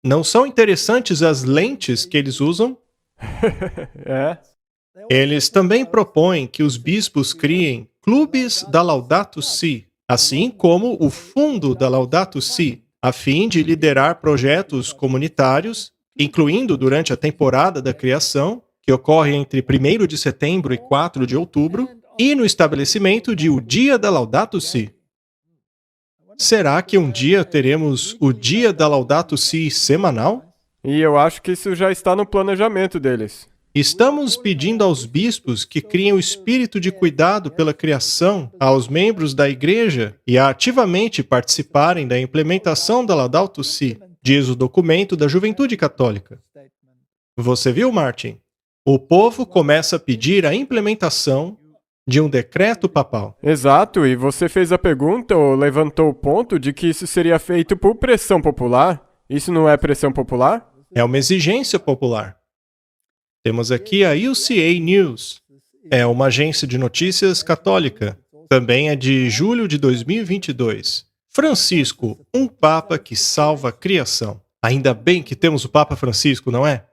Speaker 2: Não são interessantes as lentes que eles usam?
Speaker 1: É?
Speaker 2: Eles também propõem que os bispos criem clubes da Laudato Si, assim como o Fundo da Laudato Si, a fim de liderar projetos comunitários, incluindo durante a temporada da criação, que ocorre entre 1º de setembro e 4 de outubro, e no estabelecimento de o Dia da Laudato Si. Será que um dia teremos o Dia da Laudato Si semanal?
Speaker 1: E eu acho que isso já está no planejamento deles.
Speaker 2: Estamos pedindo aos bispos que criem o espírito de cuidado pela criação aos membros da igreja e a ativamente participarem da implementação da Laudato Si, diz o documento da Juventude Católica. Você viu, Martin? O povo começa a pedir a implementação de um decreto papal.
Speaker 1: Exato, e você fez a pergunta ou levantou o ponto de que isso seria feito por pressão popular. Isso não é pressão popular?
Speaker 2: É uma exigência popular. Temos aqui a UCA News. É uma agência de notícias católica. Também é de julho de 2022. Francisco, um Papa que salva a criação. Ainda bem que temos o Papa Francisco, não é?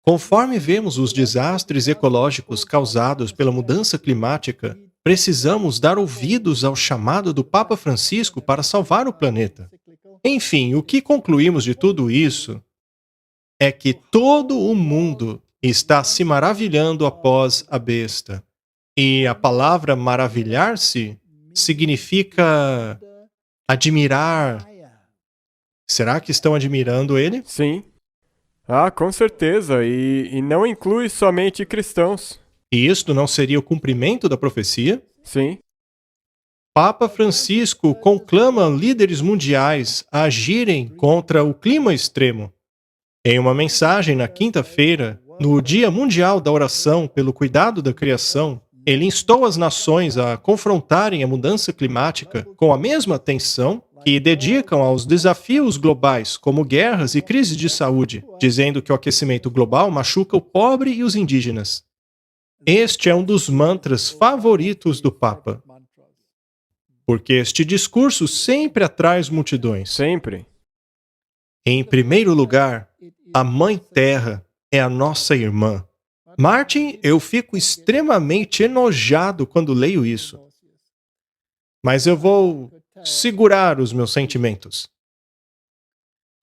Speaker 2: Conforme vemos os desastres ecológicos causados pela mudança climática, precisamos dar ouvidos ao chamado do Papa Francisco para salvar o planeta. Enfim, o que concluímos de tudo isso é que todo o mundo está se maravilhando após a besta. E a palavra maravilhar-se significa admirar. Será que estão admirando ele?
Speaker 1: Sim. Ah, com certeza, e não inclui somente cristãos.
Speaker 2: E isto não seria o cumprimento da profecia?
Speaker 1: Sim.
Speaker 2: Papa Francisco conclama líderes mundiais a agirem contra o clima extremo. Em uma mensagem na quinta-feira, no Dia Mundial da Oração pelo Cuidado da Criação, ele instou as nações a confrontarem a mudança climática com a mesma atenção que dedicam aos desafios globais, como guerras e crises de saúde, dizendo que o aquecimento global machuca o pobre e os indígenas. Este é um dos mantras favoritos do Papa, porque este discurso sempre atrai multidões.
Speaker 1: Sempre.
Speaker 2: Em primeiro lugar, a Mãe Terra é a nossa irmã. Martin, eu fico extremamente enojado quando leio isso. Mas eu vou segurar os meus sentimentos.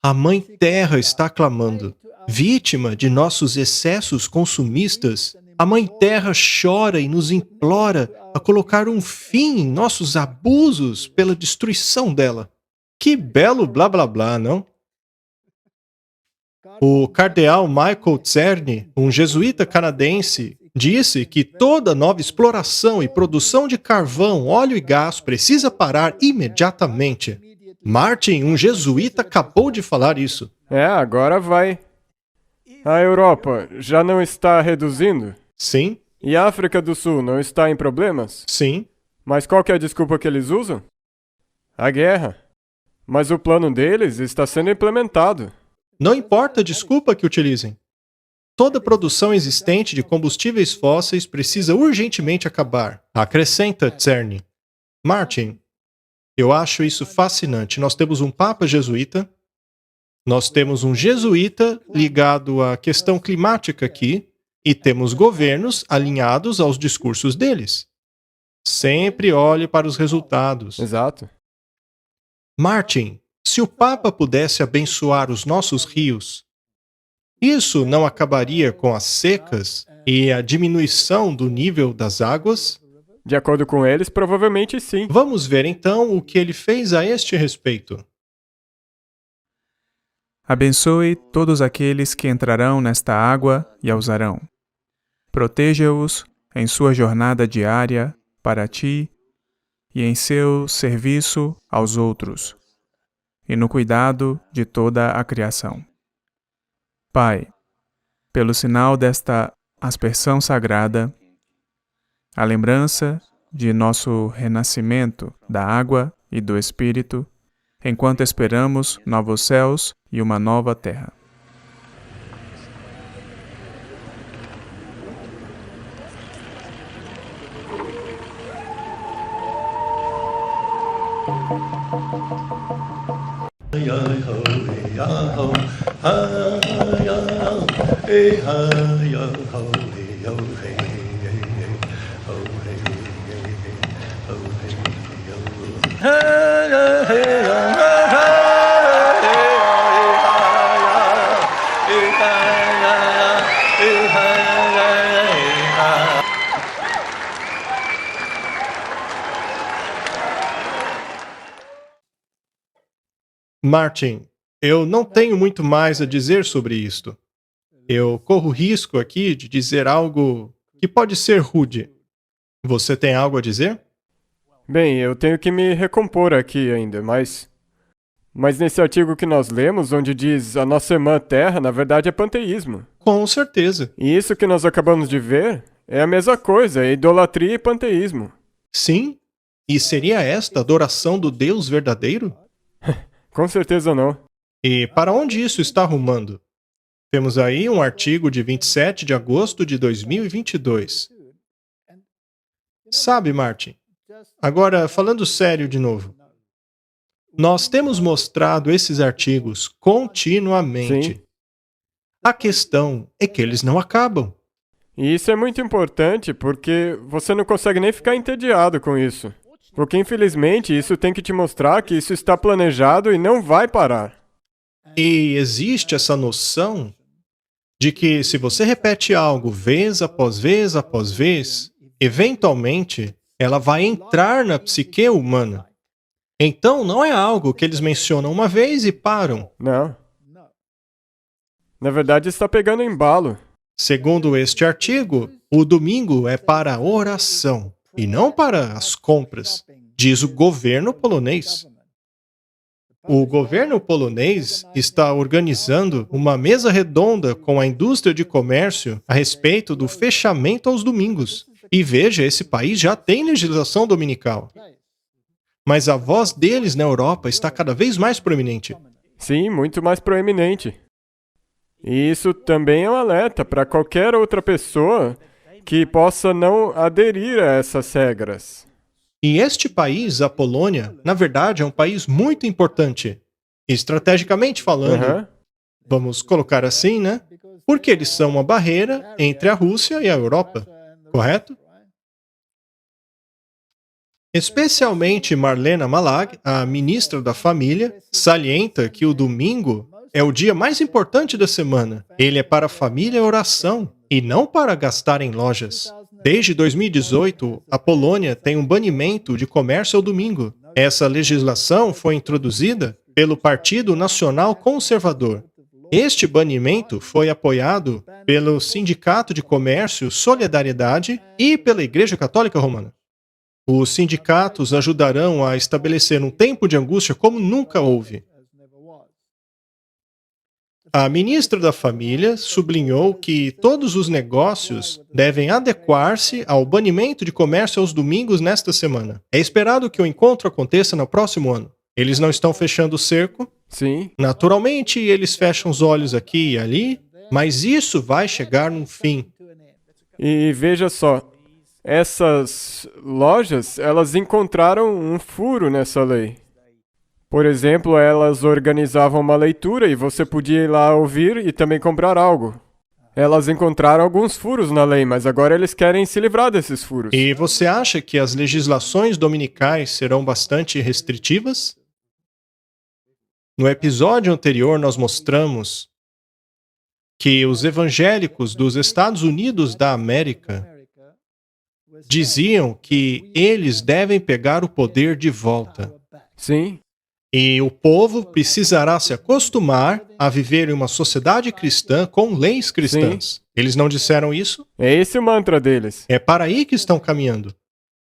Speaker 2: A Mãe Terra está clamando. Vítima de nossos excessos consumistas, a Mãe Terra chora e nos implora a colocar um fim em nossos abusos pela destruição dela. Que belo blá blá blá, não? O cardeal Michael Czerny, um jesuíta canadense, disse que toda nova exploração e produção de carvão, óleo e gás precisa parar imediatamente. Martin, um jesuíta, acabou de falar isso.
Speaker 1: É, agora vai. A Europa já não está reduzindo?
Speaker 2: Sim,
Speaker 1: E a África do Sul não está em problemas?
Speaker 2: sim.
Speaker 1: Mas qual que é a desculpa que eles usam? A guerra. Mas o plano deles está sendo implementado.
Speaker 2: Não importa a desculpa que utilizem. Toda produção existente de combustíveis fósseis precisa urgentemente acabar, acrescenta Czerny. Martin, eu acho isso fascinante. Nós temos um Papa jesuíta, nós temos um jesuíta ligado à questão climática aqui, e temos governos alinhados aos discursos deles. Sempre olhe para os resultados.
Speaker 1: Exato.
Speaker 2: Martin, se o Papa pudesse abençoar os nossos rios, isso não acabaria com as secas e a diminuição do nível das águas?
Speaker 1: De acordo com eles, provavelmente sim.
Speaker 2: Vamos ver então o que ele fez a este respeito.
Speaker 4: Abençoe todos aqueles que entrarão nesta água e a usarão. Proteja-os em sua jornada diária para ti e em seu serviço aos outros. e no cuidado de toda a criação. Pai, pelo sinal desta aspersão sagrada, a lembrança de nosso renascimento da água e do Espírito, enquanto esperamos novos céus e uma nova terra.
Speaker 2: Martin, eu não tenho muito mais a dizer sobre isto. Eu corro risco aqui de dizer algo que pode ser rude. Você tem algo a dizer?
Speaker 1: Bem, eu tenho que me recompor aqui ainda, mas nesse artigo que nós lemos, onde diz a nossa irmã Terra, na verdade é panteísmo.
Speaker 2: Com certeza.
Speaker 1: E isso que nós acabamos de ver é a mesma coisa, é idolatria e panteísmo.
Speaker 2: Sim. E seria esta a adoração do Deus verdadeiro?
Speaker 1: Com certeza não.
Speaker 2: E para onde isso está rumando? Temos aí um artigo de 27 de agosto de 2022. Sabe, Martin, agora falando sério de novo, nós temos mostrado esses artigos continuamente.
Speaker 1: Sim.
Speaker 2: A questão é que eles não acabam.
Speaker 1: E isso é muito importante porque você não consegue nem ficar entediado com isso. Porque infelizmente isso tem que te mostrar que isso está planejado e não vai parar.
Speaker 2: E existe essa noção de que se você repete algo vez após vez após vez, eventualmente ela vai entrar na psique humana. Então não é algo que eles mencionam uma vez e param.
Speaker 1: Não. Na verdade está pegando embalo.
Speaker 2: Segundo este artigo, o domingo é para a oração e não para as compras, diz o governo polonês. O governo polonês está organizando uma mesa redonda com a indústria de comércio a respeito do fechamento aos domingos. E veja, esse país já tem legislação dominical. Mas a voz deles na Europa está cada vez mais proeminente.
Speaker 1: Sim, muito mais proeminente. E isso também é um alerta para qualquer outra pessoa que possa não aderir a essas regras.
Speaker 2: E este país, a Polônia, na verdade é um país muito importante. Estrategicamente falando, vamos colocar assim, né? Porque eles são uma barreira entre a Rússia e a Europa, correto? Especialmente Marlena Malag, a ministra da Família, salienta que o domingo é o dia mais importante da semana. Ele é para a família e oração, e não para gastar em lojas. Desde 2018, a Polônia tem um banimento de comércio ao domingo. Essa legislação foi introduzida pelo Partido Nacional Conservador. Este banimento foi apoiado pelo Sindicato de Comércio Solidariedade e pela Igreja Católica Romana. Os sindicatos ajudarão a estabelecer um tempo de angústia como nunca houve. A ministra da Família sublinhou que todos os negócios devem adequar-se ao banimento de comércio aos domingos nesta semana. É esperado que o encontro aconteça no próximo ano. Eles não estão fechando o cerco.
Speaker 1: Sim.
Speaker 2: Naturalmente, eles fecham os olhos aqui e ali, mas isso vai chegar num fim.
Speaker 1: E veja só, essas lojas, elas encontraram um furo nessa lei. Por exemplo, elas organizavam uma leitura e você podia ir lá ouvir e também comprar algo. Elas encontraram alguns furos na lei, mas agora eles querem se livrar desses furos.
Speaker 2: E você acha que as legislações dominicais serão bastante restritivas? No episódio anterior, nós mostramos que os evangélicos dos Estados Unidos da América diziam que eles devem pegar o poder de volta.
Speaker 1: Sim.
Speaker 2: E o povo precisará se acostumar a viver em uma sociedade cristã com leis cristãs.
Speaker 1: Sim.
Speaker 2: Eles não disseram isso?
Speaker 1: É esse o mantra deles.
Speaker 2: É para aí que estão caminhando.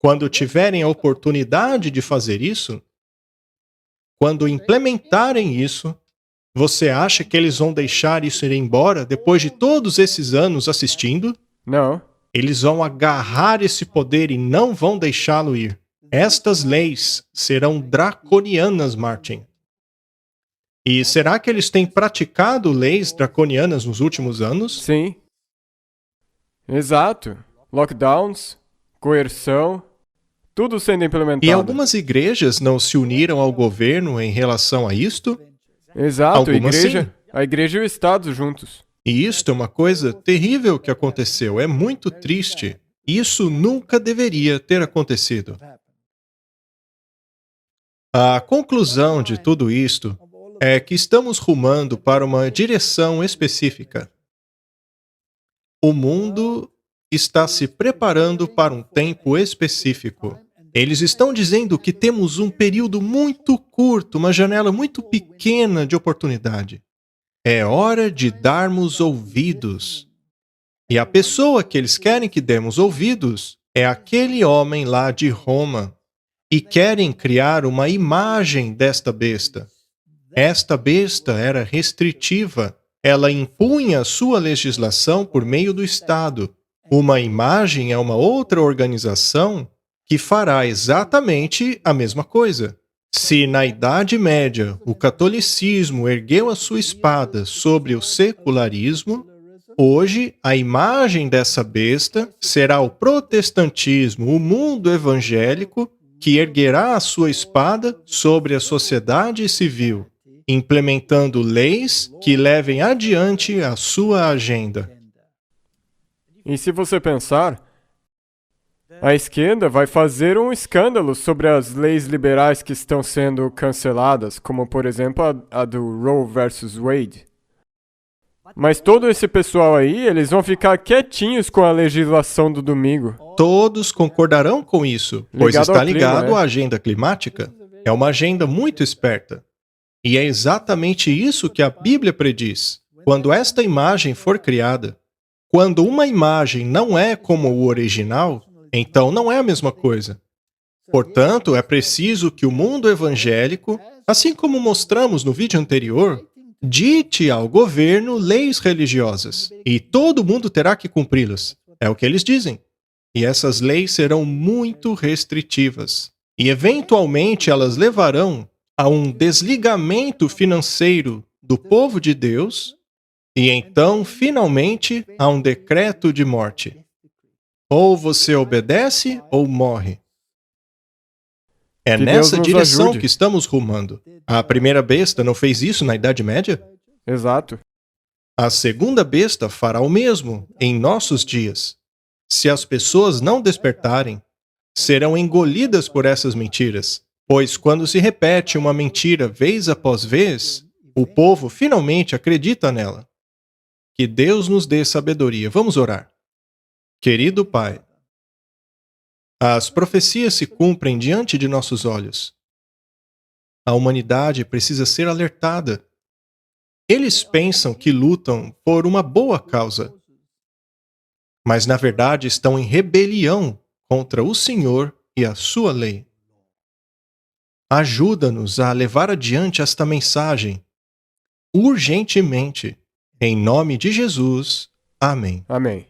Speaker 2: Quando tiverem a oportunidade de fazer isso, quando implementarem isso, você acha que eles vão deixar isso ir embora depois de todos esses anos assistindo?
Speaker 1: Não.
Speaker 2: Eles vão agarrar esse poder e não vão deixá-lo ir. Estas leis serão draconianas, Martin. E será que eles têm praticado leis draconianas nos últimos anos?
Speaker 1: Sim. Exato. Lockdowns, coerção, tudo sendo implementado.
Speaker 2: E algumas igrejas não se uniram ao governo em relação a isto?
Speaker 1: Exato,
Speaker 2: Algumas sim.
Speaker 1: a igreja e o Estado juntos.
Speaker 2: E isto é uma coisa terrível que aconteceu. É muito triste. Isso nunca deveria ter acontecido. A conclusão de tudo isto é que estamos rumando para uma direção específica. O mundo está se preparando para um tempo específico. Eles estão dizendo que temos um período muito curto, uma janela muito pequena de oportunidade. É hora de darmos ouvidos. E a pessoa que eles querem que demos ouvidos é aquele homem lá de Roma. E querem criar uma imagem desta besta. Esta besta era restritiva. Ela impunha sua legislação por meio do Estado. Uma imagem é uma outra organização que fará exatamente a mesma coisa. Se na Idade Média o catolicismo ergueu a sua espada sobre o secularismo, hoje a imagem dessa besta será o protestantismo, o mundo evangélico, que erguerá a sua espada sobre a sociedade civil, implementando leis que levem adiante a sua agenda.
Speaker 1: E se você pensar, a esquerda vai fazer um escândalo sobre as leis liberais que estão sendo canceladas, como por exemplo a do Roe versus Wade. Mas todo esse pessoal aí, eles vão ficar quietinhos com a legislação do domingo.
Speaker 2: Todos concordarão com isso, pois
Speaker 1: Ligado ao
Speaker 2: está
Speaker 1: clima,
Speaker 2: ligado
Speaker 1: né?
Speaker 2: à agenda climática. É uma agenda muito esperta. E é exatamente isso que a Bíblia prediz. Quando esta imagem for criada, quando uma imagem não é como o original, então não é a mesma coisa. Portanto, é preciso que o mundo evangélico, assim como mostramos no vídeo anterior, dite ao governo leis religiosas, e todo mundo terá que cumpri-las. É o que eles dizem. E essas leis serão muito restritivas. E, eventualmente, elas levarão a um desligamento financeiro do povo de Deus e, então, finalmente, a um decreto de morte. Ou você obedece ou morre. É
Speaker 1: Que
Speaker 2: nessa
Speaker 1: Deus nos
Speaker 2: direção
Speaker 1: ajude.
Speaker 2: que estamos rumando. A primeira besta não fez isso na Idade Média?
Speaker 1: Exato.
Speaker 2: A segunda besta fará o mesmo em nossos dias. Se as pessoas não despertarem, serão engolidas por essas mentiras, pois quando se repete uma mentira vez após vez, o povo finalmente acredita nela. Que Deus nos dê sabedoria. Vamos orar. Querido Pai, as profecias se cumprem diante de nossos olhos. A humanidade precisa ser alertada. Eles pensam que lutam por uma boa causa, mas na verdade estão em rebelião contra o Senhor e a sua lei. Ajuda-nos a levar adiante esta mensagem urgentemente. Em nome de Jesus. Amém.
Speaker 1: Amém.